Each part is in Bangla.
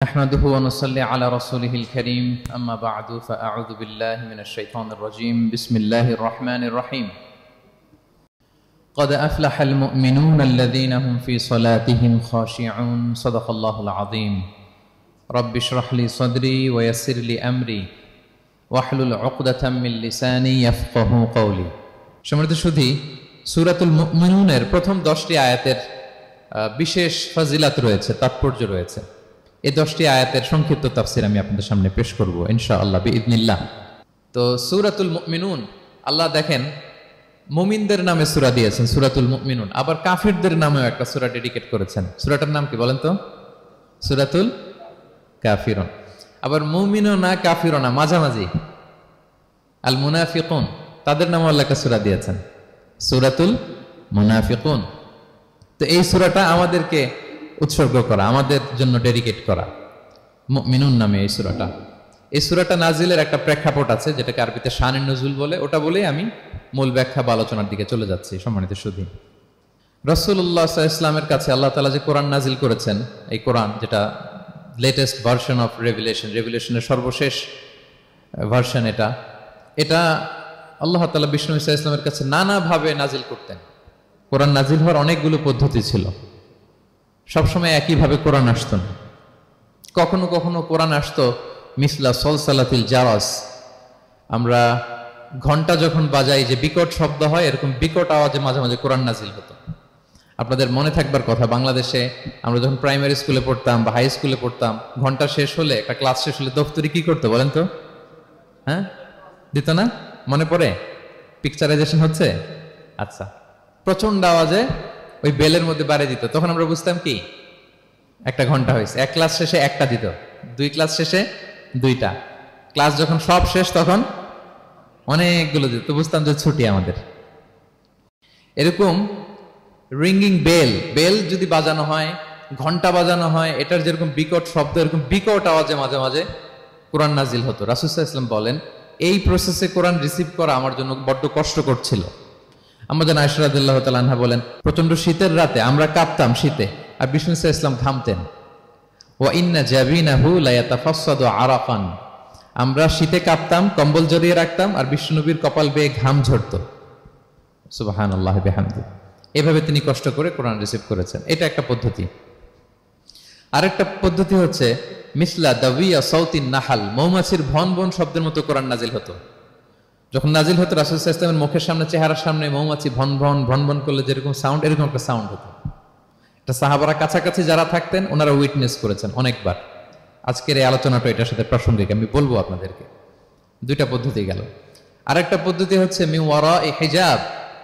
نحمده ونصلي على رسوله الكريم أما بعد فأعوذ بالله من الشيطان الرجيم بسم الله الرحمن الرحيم قد أفلح المؤمنون الذين هم في صلاتهم خاشعون صدق الله العظيم رب اشرح لي صدري ويسر لي أمري واحلل عقدة من لساني يفقه قولي সম্মানিত সুধী সূরাতুল মুমিনুনের প্রথম 10টি আয়াতের বিশেষ ফজিলত রয়েছে, তাৎপর্য রয়েছে। এই 10টি আয়াতের সংক্ষিপ্ত তাফসীর আমি আপনাদের সামনে পেশ করব ইনশাআল্লাহ বিইذنিল্লাহ। তো সূরাতুল মুমিনুন, আল্লাহ দেখেন মুমিনদের নামে সূরা দিয়েছেন সূরাতুল মুমিনুন, আবার কাফিরদের নামেও একটা সূরা ডেডিকেট করেছেন। সূরাটার নাম কি বলেন তো? সূরাতুল কাফিরুন। আবার মুমিনুনা কাফিরুনা মাঝামাঝি আল মুনাফিকুন, তাদের নামে আল্লাহ একটা সূরা দিয়েছেন সূরাতুল মুনাফিকুন। তো এই সূরাটা আমাদেরকে উৎসর্গ করা, আমাদের জন্য ডেডিকেট করা, মুমিনুন নামে এই সূরাটা। এই সূরাটা নাজিলের একটা প্রেক্ষাপট আছে, যেটাকে আরবিতে শানুন নুজুল বলে। ওটা বলেই আমি মূল ব্যাখ্যা বা আলোচনার দিকে চলে যাচ্ছি। সম্মানিত সুধী, রাসূলুল্লাহ সাল্লাল্লাহু আলাইহি ওয়াসাল্লামের কাছে আল্লাহ তাআলা যে কোরআন নাজিল করেছেন, এই কোরআন যেটা লেটেস্ট ভার্সন অফ রেভিলেশনের সর্বশেষ ভার্সন, এটা আল্লাহ তাআলা বিষ্ণু ঈসা ইসলামের কাছে নানাভাবে নাজিল করতেন। কোরআন নাজিল হওয়ার অনেকগুলো পদ্ধতি ছিল, সবসময় একইভাবে কোরআন আসতো না। কখনো কখনো কোরআন আসতো মিসলা সলসালাতিল জারাস, আমরা ঘন্টা যখন বাজাই যে বিকট শব্দ হয়, এরকম বিকট আওয়াজে মাঝে মাঝে কোরআন নাজিল হতো। আপনাদের মনে থাকবার কথা, বাংলাদেশে আমরা যখন প্রাইমারি স্কুলে পড়তাম বা হাই স্কুলে পড়তাম, ঘন্টা শেষ হলে, একটা ক্লাস শেষ হলে দফতরি কি করতো বলেন তো? হ্যাঁ, দিত না? মনে পড়ে? পিকচারাইজেশন হচ্ছে? আচ্ছা, প্রচন্ড আওয়াজে ওই বেলের মধ্যে বাড়ি দিত। তখন আমরা বুঝতাম কি একটা ঘন্টা হয়েছে। এক ক্লাস শেষে একটা দিত, 2 ক্লাস শেষে 2টা, ক্লাস যখন সব শেষ তখন অনেকগুলো দিত, তো বুঝতাম যে ছুটি আমাদের। এরকম রিঙ্গিং বেল যদি বাজানো হয়, ঘন্টা বাজানো হয়, এটার যেরকম বিকট শব্দ, এরকম বিকট আওয়াজে মাঝে মাঝে কোরআন নাজিল হতো। রাসূল সাল্লাল্লাহু আলাইহি ওয়াসাল্লাম বলেন, এই প্রসেসে কোরআন রিসিভ করা আমার জন্য বড্ড কষ্টকর ছিল। আমাদের আয়েশা রাদিয়াল্লাহু তাআলা আনহা বলেন, প্রচন্ড শীতের রাতে আমরা কাঁপতাম শীতে, আর বিষ্ণু সাল্লাল্লাহু আলাইহি ওয়াসাল্লাম ঘামতেন। ওয়া ইন্না জাবিনাহু লা ইয়াতাফাসসাদু আরাকান, আমরা শীতে কাঁপতাম, কম্বল জড়িয়ে রাখতাম, আর বিষ্ণুনবীর কপাল বেয়ে ঘাম ঝরতো। সুবহানাল্লাহ বিহামদি। এভাবে তিনি কষ্ট করে কোরআন রিসিভ করেছেন। এটা একটা পদ্ধতি। আরেকটা পদ্ধতি হচ্ছে মিসলা দাবিয়া সাউতিন নাহাল, মৌমাছির ভন ভন শব্দের মতো কোরআন নাজিল হতো। যখন নাজিল হতো, রাসূল সাল্লাল্লাহু আলাইহি ওয়াসাল্লামের মুখের সামনে, চেহারার সামনে মৌমাছি ভন ভন করলে যেরকম সাউন্ড, এরকম একটা সাউন্ড হতো। এটা সাহাবারা কাছাকাছি যারা থাকতেন ওনারা উইটনেস করেছেন অনেকবার। আজকের এই আলোচনাটা এটার সাথে প্রাসঙ্গিক, আমি বলবো আপনাদেরকে। 2টা পদ্ধতি গেল। আরেকটা পদ্ধতি হচ্ছে মিন ওয়ারাই হিজাব,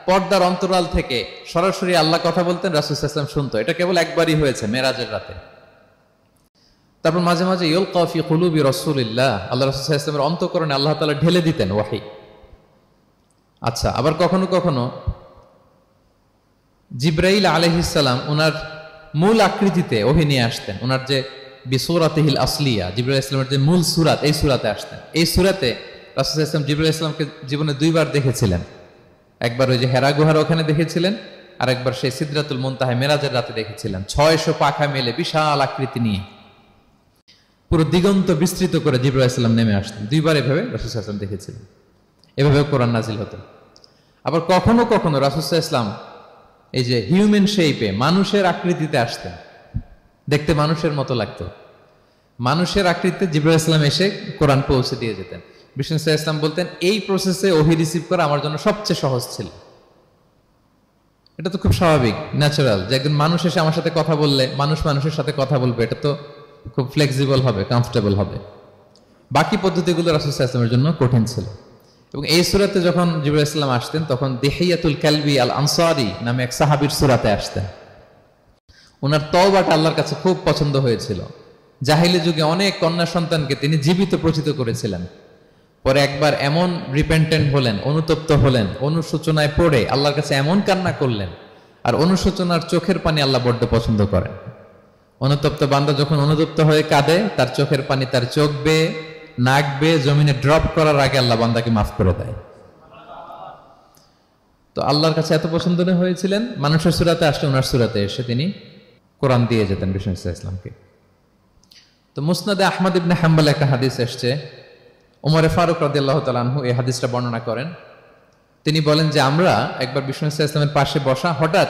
পর্দার অন্তরাল থেকে সরাসরি আল্লাহ কথা বলতেন, রাসূল সাল্লাল্লাহু আলাইহি ওয়াসাল্লাম শুনতো। এটা কেবল একবারই হয়েছে, মেরাজের রাতে। তারপর মাঝে মাঝে ইউলকা ফি কুলুবি রাসূলিল্লাহ, আল্লাহ রাসূল সাল্লাল্লাহু আলাইহি ওয়াসাল্লামের অন্তঃকরণে আল্লাহ তাআলা ঢেলে দিতেন ওয়াহী। আচ্ছা, আবার কখনো কখনো জিবরাইল আলাইহিস সালাম ওনার মূল আকৃতিতে ওহী নিয়ে আসতেন। ওনার যে বিসূরাতিহিল আসলিয়া, জিবরাইল আলাইহিস সালামের যে মূল সূরাত, এই সূরাতে আসতেন। এই সূরাতে রাসূল সাল্লাল্লাহু আলাইহি ওয়াসাল্লাম জিবরাইল আলাইহিস সালামকে জীবনে 2বার দেখেছিলেন। একবার ওই যে হেরা গুহার ওখানে দেখেছিলেন, আর একবার সেই সিদরাতুল মুনতাহায় মেরাজের রাতে দেখেছিলেন। 600 পাখা মেলে বিশাল আকৃতি নিয়ে পুরো দিগন্ত বিস্তৃত করে জিবরাইল আলাইহিস সালাম নেমে আসতেন। 2বার এভাবে রাসূল সাল্লাল্লাহু আলাইহি ওয়াসাল্লাম দেখেছিলেন। এভাবে কোরআন নাজিল হতো। আবার কখনো কখনো রাসূল সাল্লাল্লাহু আলাইহি ওয়াসাল্লাম এই যে হিউম্যান শেপে, মানুষের আকৃতিতে আসতেন, দেখতে মানুষের মতো লাগতো। মানুষের আকৃতিতে জিবরাইল আলাইহিস সালাম এসে কোরআন পৌঁছে দিয়ে যেতেন। বিষ্ণু সাল্লাল্লাহু আলাইহি ওয়াসাল্লাম বলতেন, এই প্রসেসে ওহী রিসিভ করা আমার জন্য সবচেয়ে সহজ ছিল। এটা তো খুব স্বাভাবিক, ন্যাচারাল, যে একজন মানুষ এসে আমার সাথে কথা বললে, মানুষ মানুষের সাথে কথা বলবে, এটা তো খুব ফ্লেক্সিবল হবে, কমফোর্টেবল হবে। বাকি পদ্ধতিগুলো রাসূল সাল্লাল্লাহু আলাইহি ওয়াসাল্লামের জন্য কঠিন ছিল। এবং এই সূরাতে যখন জিবরাইল আলাইহিস সালাম আসতেন, তখন দিহিয়াতুল কালবি আল আনসারী নামে এক সাহাবীর সূরাতে আসতেন। ওনার তওবাটা আল্লাহর কাছে খুব পছন্দ হয়েছিল। জাহিলি যুগে অনেক কন্যা সন্তানকে তিনি জীবিত প্রচিত করেছিলেন। পরে একবার এমন রিপেন্টেন্ট হলেন, অনুতপ্ত হলেন, অনুশোচনায় পড়ে আল্লাহর কাছে এমন কান্না করলেন। আর অনুশোচনার চোখের পানি আল্লাহ বড্ড পছন্দ করেন। অনুতপ্ত বান্দা যখন অনুতপ্ত হয়ে কাঁদে, তার চোখের পানি তার চোখ বেয়ে, নাক বেয়ে জমিনে ড্রপ করার আগে আল্লাহ বান্দাকে মাফ করে দেয়। তো আল্লাহর কাছে এত পছন্দ হয়েছিলেন, মানুষের সূরাতে আসলে ওনার সূরাতে এসে তিনি কোরআন দিয়ে যেতেন বিষ্ণু সাল্লাল্লাহু আলাইহি ওয়াসাল্লামকে। তো মুসনাদে আহমদ ইবনে হাম্বল একটা হাদিস এসছে, ওমরে ফারুক রাদিয়াল্লাহু তাআলা আনহু এই হাদিসটা বর্ণনা করেন। তিনি বলেন যে আমরা একবার বিষ্ণু ইসলামের পাশে বসা, হঠাৎ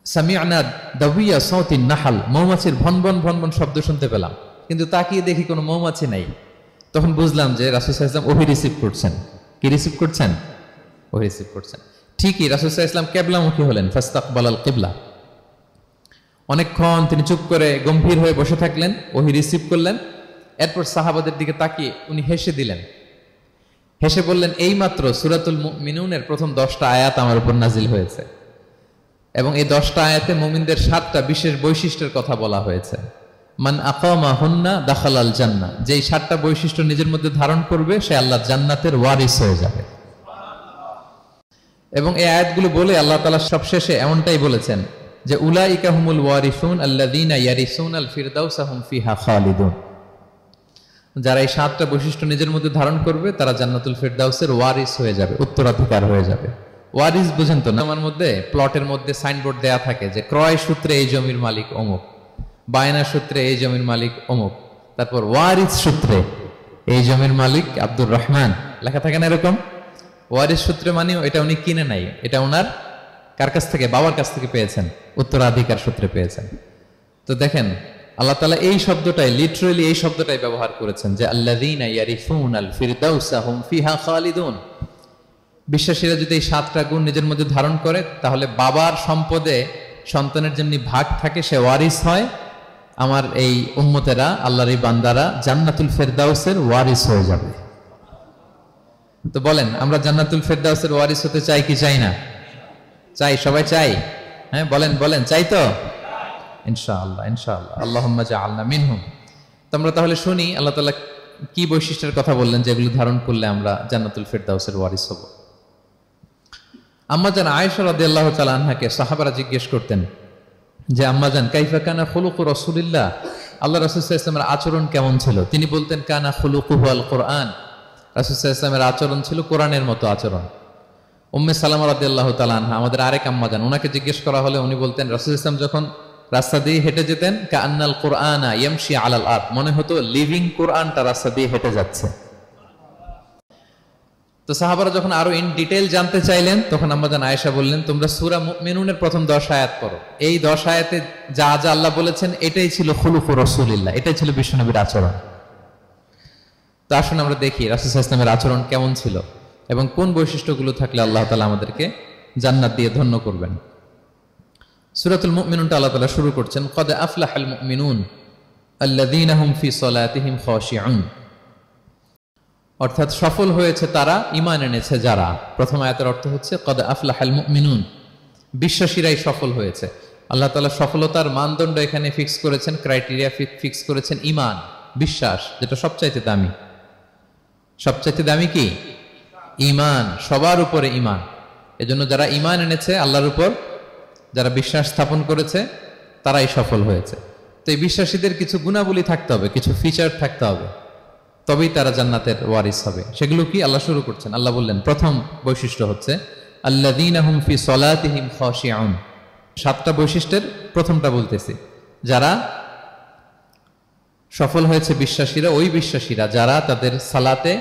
সামি'না দাবিয়া সাউতিন নাহাল, মৌমাছির ভনভন ভনভন শব্দ শুনতে পেলাম, কিন্তু তাকিয়ে দেখি কোনো মৌমাছি নাই। তখন বুঝলাম যে রাসূল সাল্লাল্লাহু আলাইহি ওয়াসাল্লাম ওহী রিসিভ করছেন। কি রিসিভ করছেন? ওহী রিসিভ করছেন। ঠিকই রাসূল সাল্লাল্লাহু আলাইহি ওয়াসাল্লাম কিবলামুখী হলেন, ফাস্তাকবালাল কিবলা। অনেকক্ষণ তিনি চুপ করে গম্ভীর হয়ে বসে থাকলেন, ওহী রিসিভ করলেন। এরপর সাহাবাদের দিকে তাকিয়ে উনি হেসে দিলেন, হেসে বললেন, এইমাত্র সূরাতুল মুমিনুনের প্রথম 10টা আয়াত আমার উপর নাজিল হয়েছে, এবং এই 10টা আয়াতে মুমিনদের 7টা বিশেষ বৈশিষ্ট্যের কথা বলা হয়েছে। মান আকামা হুন্না দাখালাল জান্নাহ, যেই 7টা বৈশিষ্ট্য নিজের মধ্যে ধারণ করবে সে আল্লাহর জান্নাতের ওয়ারিস হয়ে যাবে। এবং এই আয়াতগুলো বলে আল্লাহ তাআলা সবশেষে এমনটাই বলেছেন যে উলাইকা হুমুল ওয়ারিসুন আল্লাযীনা ইয়ারিসুনাল ফিরদাউসা হুম ফিহা খালিদুন, যারা এই 7টা বৈশিষ্ট্য নিজের মধ্যে ধারণ করবে তারা জান্নাতুল ফিরদাউসের ওয়ারিস হয়ে যাবে, উত্তরাধিকার হয়ে যাবে। ওয়ারিস বুঝেন তো না? আমার মধ্যে প্লটের মধ্যে সাইনবোর্ড দেয়া থাকে যে ক্রয় সূত্রে এই জমির মালিক অমুক, বায়না সূত্রে এই জমির মালিক অমুক, তারপর ওয়ারিস সূত্রে এই জমির মালিক আব্দুর রহমান, লেখা থাকে না এরকম? ওয়ারিস সূত্রে মানেও এটা উনি কিনে নাই, এটা ওনার কার কাছ থেকে? বাবার কাছ থেকে পেয়েছেন, উত্তরাধিকার সূত্রে পেয়েছেন। তো দেখেন আল্লাহ তাআলা এই শব্দটাই, লিটারালি এই শব্দটাই ব্যবহার করেছেন যে আল্লাযীনা ইয়ারিফুনাল ফিরদাউসা হুম ফিহা খালিদুন। বিশ্বাসীরা যদি এই 7টা গুণ নিজের মধ্যে ধারণ করে তাহলে বাবার সম্পদে সন্তানের যেমনি ভাগ থাকে সে ওয়ারিস হয়, আমার এই উম্মতেরা, আল্লাহর এই বান্দারা জান্নাতুল ফিরদাউসের ওয়ারিস হয়ে যাবে। তো বলেন আমরা জান্নাতুল ফিরদাউসের ওয়ারিস হতে চাই কি চাই না? চাই, সবাই চাই। হ্যাঁ বলেন বলেন, চাই তো? ইনশাআল্লাহ ইনশাআল্লাহ, আল্লাহুম্মা জাআলনা মিনহুম। তো আমরা তাহলে শুনি আল্লাহ তাআলা কি বৈশিষ্ট্যের কথা বললেন যেগুলো ধারণ করলে আমরা জান্নাতুল ফিরদাউসের ওয়ারিস হব। আম্মা জান আয়েশা রাদিয়াল্লাহু তাআলা আনহাকে সাহাবারা জিজ্ঞেস করতেন যে আম্মা জান কাইফা কানা খুলুকু রাসূলিল্লাহ, আল্লাহ রাসূল সাল্লাল্লাহু আলাইহি ওয়াসাল্লামের আচরণ কেমন ছিল? তিনি বলতেন কানা খুলুকুহু আল কুরআন, রাসূল সাল্লাল্লাহু আলাইহি ওয়াসাল্লামের আচরণ ছিল কোরআনের মতো আচরণ। উম্মে সালামা রাদিয়াল্লাহু তাআলা আনহা, আমাদের আরেক আম্মা জান, ওনাকে জিজ্ঞেস করা হলে উনি বলতেন রাসূল সাল্লাল্লাহু আলাইহি ওয়াসাল্লাম যখন রাস্তা দিয়ে হেঁটে যেতেন কাআন্নাল কুরআনা ইয়ামশি আলাল আরদ, মনে হতো লিভিং কোরআনটা রাস্তা দিয়ে হেঁটে যাচ্ছে। তো সাহাবারা যখন আরো ইন ডিটেইল জানতে চাইলেন তখন আম্মা জান আয়েশা বললেন তোমরা সূরা মুমিনুনের প্রথম 10 আয়াত পড়ো, এই 10 আয়াতে যা যা আল্লাহ বলেছেন এটাই ছিল খুলুকু রাসূলিল্লাহ, এটাই ছিল বিশ্বনবীর আচরণ। তো আসুন আমরা দেখি রাসূল সাল্লাল্লাহু আলাইহি ওয়াসাল্লামের আচরণ কেমন ছিল এবং কোন বৈশিষ্ট্যগুলো থাকলে আল্লাহ তাআলা আমাদেরকে জান্নাত দিয়ে ধন্য করবেন। সূরাতুল মুমিনুনটা আল্লাহ তাআলা শুরু করছেন ক্বাদ আফলাহাল মুমিনুন আল্লাযীনা হুম ফি সালাতিহিম খাশিউন, অর্থাৎ সফল হয়েছে তারা, ঈমান এনেছে যারা। প্রথম আয়াতের অর্থ হচ্ছে ক্বাদ আফলাহাল মুমিনুন, বিশ্বাসীরাই সফল হয়েছে। আল্লাহ তাআলা সফলতার মানদণ্ড এখানে ফিক্স করেছেন, ক্রাইটেরিয়া ফিক্স করেছেন ঈমান, বিশ্বাস, যেটা সবচাইতে দামি। সবচাইতে দামি কি? ঈমান, সবার উপরে ঈমান। এজন্য যারা ঈমান এনেছে আল্লাহর উপর, যারা বিশ্বাস স্থাপন করেছে তারাই সফল হয়েছে। তো এই বিশ্বাসীদের কিছু গুণাবলী থাকতে হবে, কিছু ফিচার থাকতে হবে, তবেই তারা জান্নাতের ওয়ারিস হবে। সেগুলো কি আল্লাহ শুরু করছেন। আল্লাহ বললেন প্রথম বৈশিষ্ট্য হচ্ছে আল্লাযীনা হুম ফি সালাতিহিম খাশিউন। 7টা বৈশিষ্ট্যের প্রথমটা বলতেছি, যারা সফল হয়েছে বিশ্বাসীরা, ওই বিশ্বাসীরা যারা তাদের সালাতে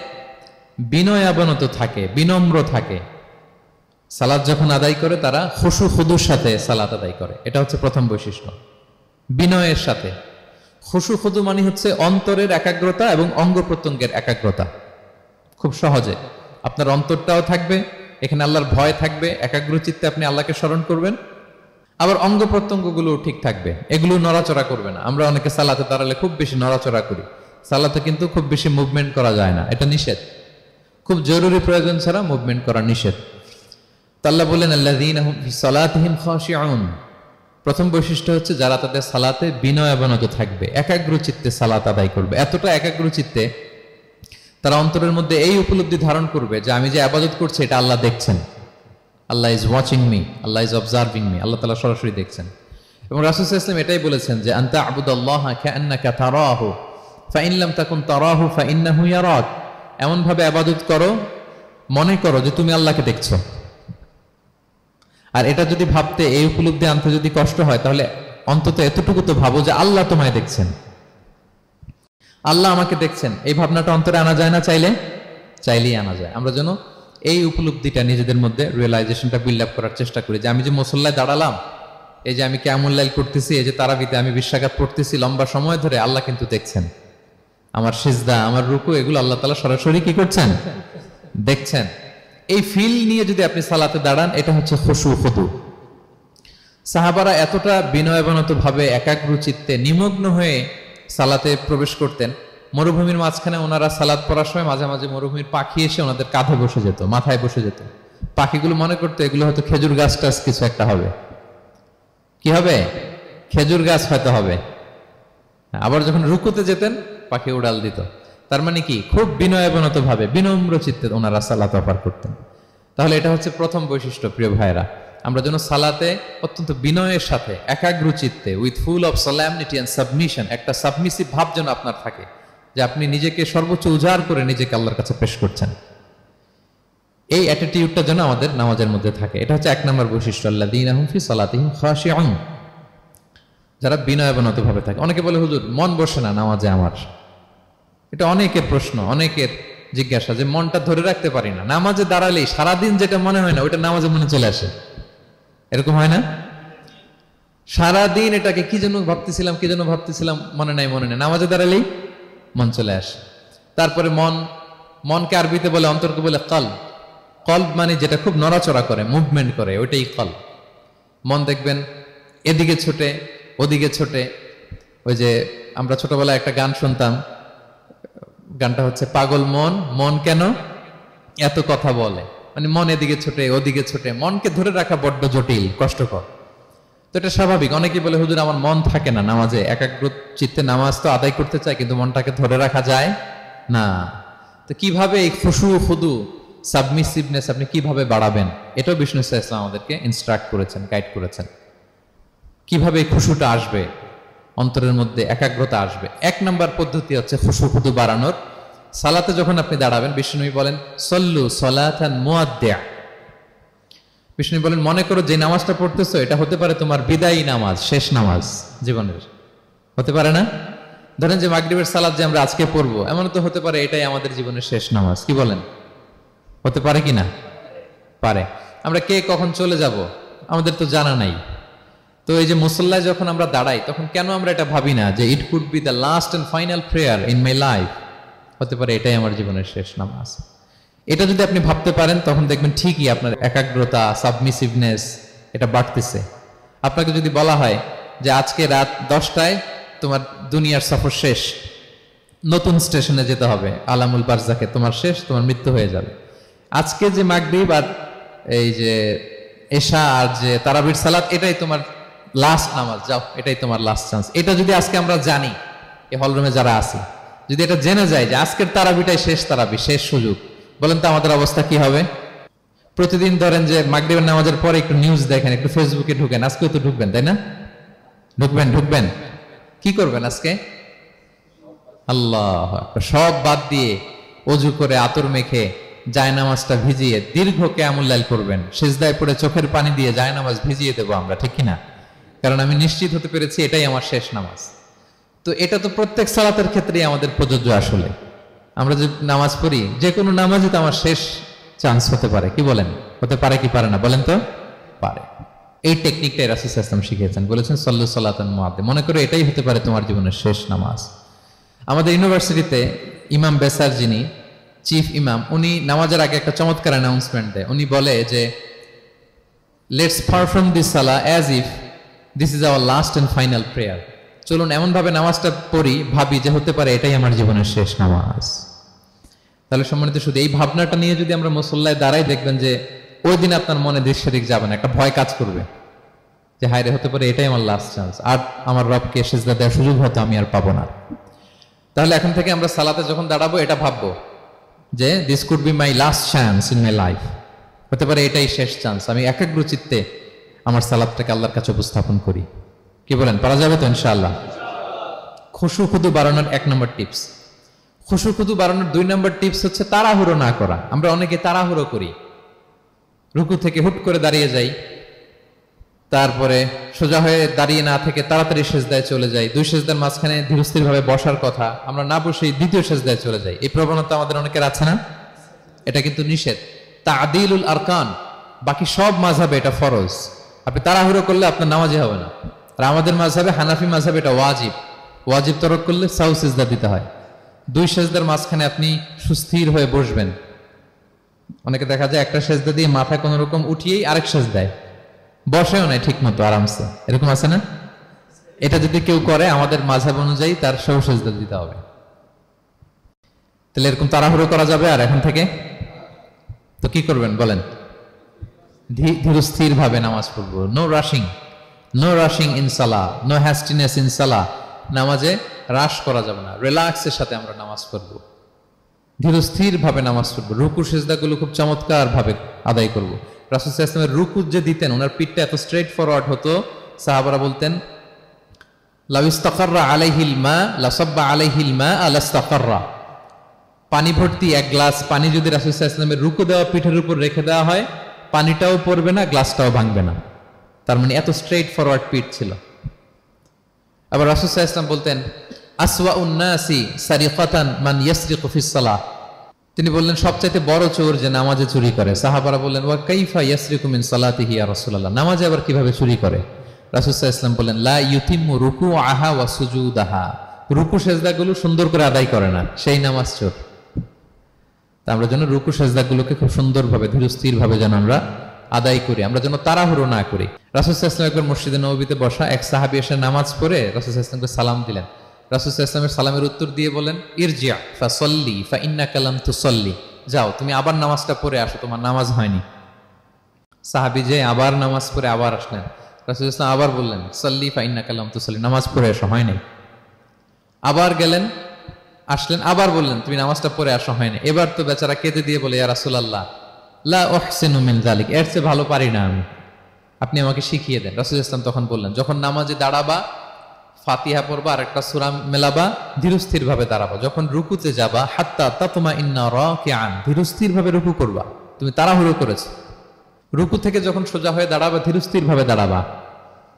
বিনয়াবনত থাকে, বিনম্র থাকে। সালাত যখন আদায় করে তারা খুশু খুদুর সাথে সালাত আদায় করে, এটা হচ্ছে প্রথম বৈশিষ্ট্য। বিনয়ের সাথে। খুশু খুদু মানে হচ্ছে অন্তরের একাগ্রতা এবং অঙ্গ প্রত্যঙ্গের একাগ্রতা। খুব সহজে আপনার অন্তরটাও থাকবে, এখানে আল্লাহর ভয় থাকবে, একাগ্র চিত্তে আপনি আল্লাহকে স্মরণ করবেন, আবার অঙ্গ প্রত্যঙ্গগুলো ঠিক থাকবে, এগুলো নড়াচড়া করবে না। আমরা অনেকে সালাতে দাঁড়ালে খুব বেশি নড়াচড়া করি, সালাতে কিন্তু খুব বেশি মুভমেন্ট করা যায় না, এটা নিষেধ। খুব জরুরি প্রয়োজন ছাড়া মুভমেন্ট করা নিষেধ। আল্লাহ বললেন আল্লাযীনা হুম ফি সালাতিহিম খাশিউন, প্রথম বৈশিষ্ট্য হচ্ছে যারা তাদের সালাতে বিনয়াবনত থাকবে, একাগ্র চিত্তে সালাত আদায় করবে। এতটা একাগ্র চিত্তে তারা অন্তরের মধ্যে এই উপলব্ধি ধারণ করবে যে আমি যে ইবাদত করছি এটা আল্লাহ দেখছেন, Allah is watching me, Allah is observing me, Allah তাআলা সরাসরি দেখছেন। এবং রাসূল সাল্লাল্লাহু আলাইহি ওয়াসাল্লাম এটাই বলেছেন যে আনতা আবুদাল্লাহা কাআন্নাকা তারাহু ফাইন লাম তাকুন তারাহু ফাইন্নাহু ইয়ারাক, এমন ভাবে ইবাদত করো মনে করো যে তুমি আল্লাহকে দেখছো। আর এটা যদি ভাবতে, এই উপলব্ধি আনতে যদি কষ্ট হয় তাহলে অন্তত এতটুকু তো ভাবো যে আল্লাহ তোমায় দেখছেন। আল্লাহ আমাকে দেখছেন, এই ভাবনাটা অন্তরে আনা যায় না? চাইলেই আনা যায়। আমরা যেন এই উপলব্ধিটা নিজেদের মধ্যে রিয়েলাইজেশনটা বিল্ড আপ করার চেষ্টা করি, যে আমি যে মুসল্লায় দাঁড়ালাম, এই যে আমি কিয়ামুল লাইল করতেছি, এই যে তারাবিতে আমি 20 রাকাত পড়তেছি লম্বা সময় ধরে, আল্লাহ কিন্তু দেখছেন। আমার সিজদা, আমার রুকু, এগুলো আল্লাহ তাআলা সরাসরি কি করছেন? দেখছেন। এই ফিল নিয়ে যদি আপনি সালাতে দাঁড়ান, এটা হচ্ছে খুশু খুদু। সাহাবারা এতটা বিনয়াবনত ভাবে একাগ্র চিত্তে নিমগ্ন হয়ে সালাতে প্রবেশ করতেন, মরুভূমির মাঝখানে ওনারা সালাত পড়ার সময় মাঝে মাঝে মরুভূমির পাখি এসে ওনাদের কাঁধে বসে যেত, মাথায় বসে যেত। পাখিগুলো মনে করতো এগুলো হয়তো খেজুর গাছ টাছ কিছু একটা হবে। কি হবে? খেজুর গাছ হয়তো হবে। আবার যখন রুকুতে যেতেন, পাখি উড়াল দিত। তার মানে কি, খুব বিনয়াবনত ভাবে বিনম্র চিত্তে ওনারা সালাত অফার করতেন। তাহলে এটা হচ্ছে প্রথম বৈশিষ্ট্য। প্রিয় ভাইরা, আমরা যেন সালাতে অত্যন্ত বিনয়ের সাথে একাগ্র চিত্তে, with full of solemnity and submission, একটা সাবমিসিভ ভাব যেন আপনার থাকে, যে আপনি নিজেকে সর্বোচ্চ উজাড় করে নিজেকে আল্লাহর কাছে পেশ করছেন। এই অ্যাটিটিউডটা যেন আমাদের নামাজের মধ্যে থাকে। এটা হচ্ছে 1 নম্বর বৈশিষ্ট্য, আল্লাযীনা হুম ফি সালাতিহিম খাশিউন, যারা বিনয়াবনত ভাবে থাকে। অনেকে বলে, হুজুর মন বসে না নামাজে আমার। এটা অনেকের প্রশ্ন, অনেকের জিজ্ঞাসা, যে মনটা ধরে রাখতে পারি না, নামাজে দাঁড়ালেই সারাদিন যেটা মনে হয় না ওইটা নামাজে মনে চলে আসে। এরকম হয় না? সারাদিন এটাকে কি যেন ভাবতেছিলাম মনে নাই, নামাজে দাঁড়ালেই মন চলে আসে। তারপরে মনকে আরবিতে বলে, অন্তরকে বলে কলব। কলব মানে যেটা খুব নড়াচড়া করে, মুভমেন্ট করে, ওইটাই কলব। মন দেখবেন এদিকে ছোটে ওদিকে ছোটে। ওই যে আমরা ছোটবেলায় একটা গান শুনতাম, গানটা হচ্ছে পাগল মন, মন কেন এত কথা বলে। মানে মন এদিকে ছোটে ওদিকে ছোটে, মনকে ধরে রাখা বড্ড জটিল, কষ্টকর। তো এটা স্বাভাবিক। অনেকেই বলে, হুজুর আমার মন থাকে না নামাজে, একাগ্র চিত্তে নামাজ তো আদায় করতে চাই, কিন্তু মনটাকে ধরে রাখা যায় না। তো কিভাবে এই খুশু খুদু সাবমিসিভনেস আপনি কিভাবে বাড়াবেন, এটাও বিষ্ণু ইসা ইসলাম আমাদেরকে ইনস্ট্রাক্ট করেছেন, গাইড করেছেন। কিভাবে এই খুশুটা আসবে, অন্তরের মধ্যে একাগ্রতা আসবে। 1 নম্বর পদ্ধতি হচ্ছে খুশু খুদু বাড়ানোর। সালাতে যখন আপনি দাঁড়াবেন, বিষ্ণু বলেন সল্লু সলাতান মুআদ্দিয়া। বিষ্ণু বলেন, মনে করো যে নামাজটা পড়তেছো এটা হতে পারে তোমার বিদায়ী নামাজ, শেষ নামাজ জীবনের। হতে পারে না? ধরেন যে মাগরিবের সালাত যে আমরা আজকে পড়বো, এমন তো হতে পারে এটাই আমাদের জীবনের শেষ নামাজ। কি বলেন? হতে পারে কি না? পারে। আমরা কে কখন চলে যাব আমাদের তো জানা নাই। তো এই যে মুসল্লায় যখন আমরা দাঁড়াই, তখন কেন আমরা এটা ভাবি না যে it could be the last and final prayer in my life? হতে পারে এটাই আমার জীবনের শেষ নামাজ। এটা যদি আপনি ভাবতে পারেন, তখন দেখবেন ঠিকই আপনার একাগ্রতা, সাবমিসিভনেস এটা বাড়তেছে। আপনাকে যদি বলা হয় যে আজকে রাত 10টায় তোমার দুনিয়ার সফর শেষ, নতুন স্টেশনে যেতে হবে, আলামুল বারজাকে, তোমার শেষ, তোমার মৃত্যু হয়ে যাবে। আজকে যে মাগরিব আর এই যে এশা আর যে তারাবির সালাত, এটাই তোমার লাস্ট নামাজ, যাও এটাই তোমার লাস্ট চান্স। এটা যদি আজকে আমরা জানি, এই হলরুমে যারা আছি, যদি এটা জেনে যায় যে আজকের তারাবিটাই শেষ তারাবি, শেষ সুযোগ, বলেন তো আমাদের অবস্থা কি হবে? প্রতিদিন ধরেন যে মাগরিবের নামাজের পরে একটু নিউজ দেখেন, একটু ফেসবুকে ঢুকেন, আজকেও তো ঢুকবেন, তাই না? ঢুকবেন। কি করবেন আজকে? আল্লাহ, সব বাদ দিয়ে অজু করে আতর মেখে জায়নামাজটা ভিজিয়ে দীর্ঘ কিয়ামুল লাইল করবেন। সিজদায় পড়ে চোখের পানি দিয়ে জায়নামাজ ভিজিয়ে দেবো আমরা, ঠিক কিনা? কারণ আমি নিশ্চিত হতে পেরেছি এটাই আমার শেষ নামাজ। তো এটা তো প্রত্যেক সালাতের ক্ষেত্রেই আমাদের প্রযোজ্য। আসলে আমরা যে নামাজ পড়ি, যে কোনো নামাজই তো আমার শেষ চান্স হতে পারে। কি বলেন? হতে পারে কি পারে না? বলেন তো। পারে। এই টেকনিকটাই রাসূল সাল্লাল্লাহু আলাইহি ওয়াসাল্লাম শিখিয়েছেন, বলেছেন সল্লু সালাতান মুআদ্দিয়া। মনে করো এটাই হতে পারে তোমার জীবনের শেষ নামাজ। আমাদের ইউনিভার্সিটিতে ইমাম বেসার, যিনি চিফ ইমাম, উনি নামাজের আগে একটা চমৎকার অ্যানাউন্সমেন্ট দেয়। উনি বলে যে লেটস পারফর্ম দিস সালাহ as if this is our last and final prayer. চলুন এমন ভাবে নামাজটা পড়ি, ভাবি যে হতে পারে এটাই আমার জীবনের শেষ নামাজ। তাহলে সম্মানিত, শুধু এই ভাবনাটা নিয়ে যদি আমরা মুসল্লায় দাঁড়াই, দেখবেন যে ওই দিন আপনার মনে দিক যাবে না, একটা ভয় কাজ করবে যে হায় রে, হতে পারে এটাই আমার লাস্ট চান্স, আর আমার রবকে সিজদা দেওয়ার সুযোগ হয়তো আমি আর পাবো না। তাহলে এখন থেকে আমরা সালাতে যখন দাঁড়াবো এটা ভাববো যে this could be my last chance in my life. হতে পারে এটাই শেষ চান্স, আমি একাগ্র চিত্তে আমার সালাতটাকে আল্লাহর কাছে উপস্থাপন করি। কি বলেন, পারা যাবে তো ইনশাআল্লাহ? খুশু খুদু বাড়ানোর 1 নম্বর টিপস। খুশু খুদু বাড়ানোর 2 নম্বর টিপস হচ্ছে তাড়াহুড়ো না করা। আমরা অনেকে তাড়াহুড়ো করি, রুকু থেকে হুট করে দাঁড়িয়ে যাই, তারপরে সোজা হয়ে দাঁড়িয়ে না থেকে তাড়াতাড়ি সেজদায় চলে যাই, দুই সেজদার মাঝখানে ধীরস্থির ভাবে বসার কথা, আমরা না বসেই দ্বিতীয় সেজদায় চলে যাই। এই প্রবণতা আমাদের অনেকের আছে না? এটা কিন্তু নিষেধ। তা'দীলুল আরকান, বাকি সব মাযহাবে এটা ফরজ। আপনি তাড়াহুড়ো করলে আপনার নামাজই হবে না। আর আমাদের মাযহাবে, হানাফি মাযহাবে এটা ওয়াজিব। ওয়াজিব তরক করলে সাউ সিজদা দিতে হয়। দুই সেজদার মাঝখানে আপনি সুস্থির হয়ে বসবেন। অনেকে দেখা যায় একটা সেজদা দিয়ে মাথা কোন রকম উঠিয়েই আরেক সেজদায় বসেও নাই ঠিক মতো আরামসে, এরকম আছে না? এটা যদি কেউ করে আমাদের মাযহাব অনুযায়ী তার সাউ সিজদা দিতে হবে। তাহলে এরকম তাড়াহুড়ো করা যাবে? আর এখন থেকে তো কি করবেন বলেন? ধীরস্থির ভাবে নামাজ পড়বো। No rushing, no rushing in salah, no hastiness in salah. নামাজে রাশ করা যাবে না, রিল্যাক্সের সাথে আমরা নামাজ পড়বো, ধীরস্থির ভাবে নামাজ পড়বো। রুকু সিজদাগুলো খুব চমৎকার ভাবে আদায় করবো। রাসূল সাল্লাল্লাহু আলাইহি ওয়াসাল্লামের রুকু যে দিতেন, ওনার পিঠটা এত স্ট্রেট ফরওয়ার্ড হতো, সাহাবারা বলতেন লাউ ইস্তাকাররা আলাইহিল মা লাসাব্বা আলাইহিল মা আলাস্তাকাররা। পানি ভর্তি এক গ্লাস পানি যদি রাসূল সাল্লাল্লাহু আলাইহি ওয়াসাল্লামের রুকু দেওয়া পিঠের উপর রেখে দেওয়া হয়, পানিটাও পড়বে না, গ্লাসটাও ভাঙবে না। তার মানে এত স্ট্রেট ফরওয়ার্ড পিঠ ছিল। আবার রাসূল সাল্লাল্লাহু আলাইহি ওয়াসাল্লাম বলতেন আসওয়াউন নাসি সারিকাতান মান ইয়াসরিকু ফিস সালাহ। তিনি বললেন সবচাইতে বড় চোর যে নামাজে চুরি করে। সাহাবারা বললেন ওয়া কাইফা ইয়াসরিকু মিন সালাতিহি ইয়া রাসূলুল্লাহ, নামাজে আবার কিভাবে চুরি করে? রাসূল সাল্লাল্লাহু আলাইহি ওয়াসাল্লাম বললেন লা ইউতিম্মু রুকুআহা ওয়া সুজুদাহা, রুকু সেজদাগুলো সুন্দর করে আদায় করে না, সেই নামাজ চোর। তা আমরা যেন রুকু সেজদাগুলোকে খুব সুন্দরভাবে ধীরস্থির ভাবে যেন আমরা আদায় করি, আমরা যেন তাড়াহুড়ো না করি। রাসূল সাল্লাল্লাহু আলাইহি ওয়াসাল্লাম একবার মসজিদে নববীতে বসা এক সাহাবী এসে নামাজ পড়ে রাসূল সাল্লাল্লাহু আলাইহি ওয়াসাল্লামকে সালাম দিলেন। রাসূল সাল্লাল্লাহু আলাইহি ওয়াসাল্লামের সালামের উত্তর দিয়ে বলেন ইরজি' ফাসাল্লি ফাইন্নাকা লাম তুসাল্লি, যাও তুমি আবার নামাজটা পড়ে আসো, তোমার নামাজ হয়নি। সাহাবী যে আবার নামাজ পড়ে আবার আসলেন, রাসূল সাল্লাল্লাহু আলাইহি ওয়াসাল্লাম আবার বললেন সাল্লি ফাইন্নাকা লাম তুসাল্লি, নামাজ পড়ে আসো, হয়নি। আবার গেলেন, আসলেন, আবার বললেন তুমি নামাজটা পড়ে আসো, হয়নি। এবার তো বেচারা কেঁদে দিয়ে বলে ইয়া রাসূলুল্লাহ লা উহসিনু মিন যালিক, এর চেয়ে ভালো পারি না আমি, আপনি আমাকে শিখিয়ে দেন। রাসূল সাল্লাল্লাহু আলাইহি ওয়াসাল্লাম তখন বললেন যখন নামাজে দাঁড়াবা, ফাতিহা পড়বা আর একটা সূরা মেলাবা, ধীরস্থির ভাবে দাঁড়াবা। যখন রুকুতে যাবা হাত্তা তাতমাইন্না রাকিআন, ধীরস্থির ভাবে রুকু করবা। তুমি তাড়াহুড়ো করেছো, রুকু থেকে যখন সোজা হয়ে দাঁড়াবা ধীরস্থির ভাবে দাঁড়াবা,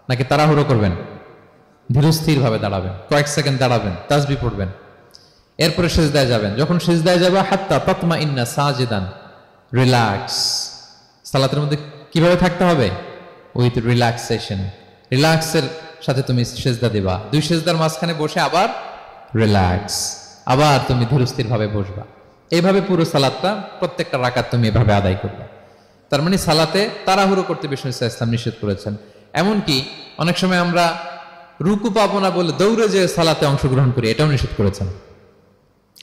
নাকি তাড়াহুড়ো করবেন? ধীরস্থির ভাবে দাঁড়াবেন, কয়েক সেকেন্ড দাঁড়াবেন, তাসবিহ পড়বেন, এরপরে সিজদায় যাবেন। যখন সিজদায় যাবা হাত্তা তাতমাইন্না সাজিদান, রিল্যাক্স। সালাতের মধ্যে কিভাবে থাকতে হবে? উইথ রিল্যাক্সেশন, রিল্যাক্সের সাথে তুমি সিজদা দিবা। দুই সিজদার মাঝখানে বসে আবার রিল্যাক্স, আবার তুমি ধীরস্থির ভাবে বসবা। এইভাবে পুরো সালাতটা প্রত্যেকটা রাকাত তুমি এভাবে আদায় করবে। তার মানে সালাতে তাড়াহুড়ো করতে বিষ্ণু ইসলাম নিষেধ করেছেন। এমনকি অনেক সময় আমরা রুকু পাবো না বলে দৌড়ে যে সালাতে অংশগ্রহণ করি, এটাও নিষেধ করেছেন।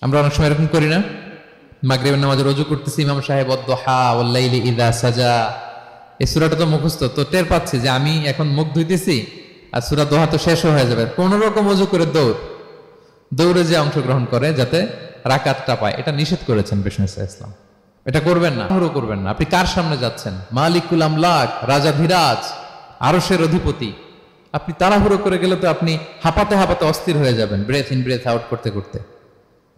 আমরা অনেক সময় এরকম করি না? মাগরিবের নামাজে রুজু করতেছি, ইমাম সাহেব ওয়াদ-দুহা ওয়াল-লাইলি ইযা সাজা, এই সূরাটা তো মুখস্থ, তো টের পাচ্ছি যে আমি এখন মুখ ধুইতেছি আর সূরা দোহা তো শেষ হয়ে যাবে, কোন রকম ওযু করে দৌড়ে যে অংশগ্রহণ করে যাতে রাকাতটা পায়, এটা নিষেধ করেছেন বিষ্ণু ইসলাম। এটা করবেন না, তাড়াহুড়ো করবেন না। আপনি কার সামনে যাচ্ছেন? মালিকুল আমলাক, রাজাধিরাজ, আরশের অধিপতি। আপনি তাড়াহুড়ো করে গেলে তো আপনি হাঁপাতে হাঁপাতে অস্থির হয়ে যাবেন, ব্রেথ ইন ব্রেথ আউট করতে করতে।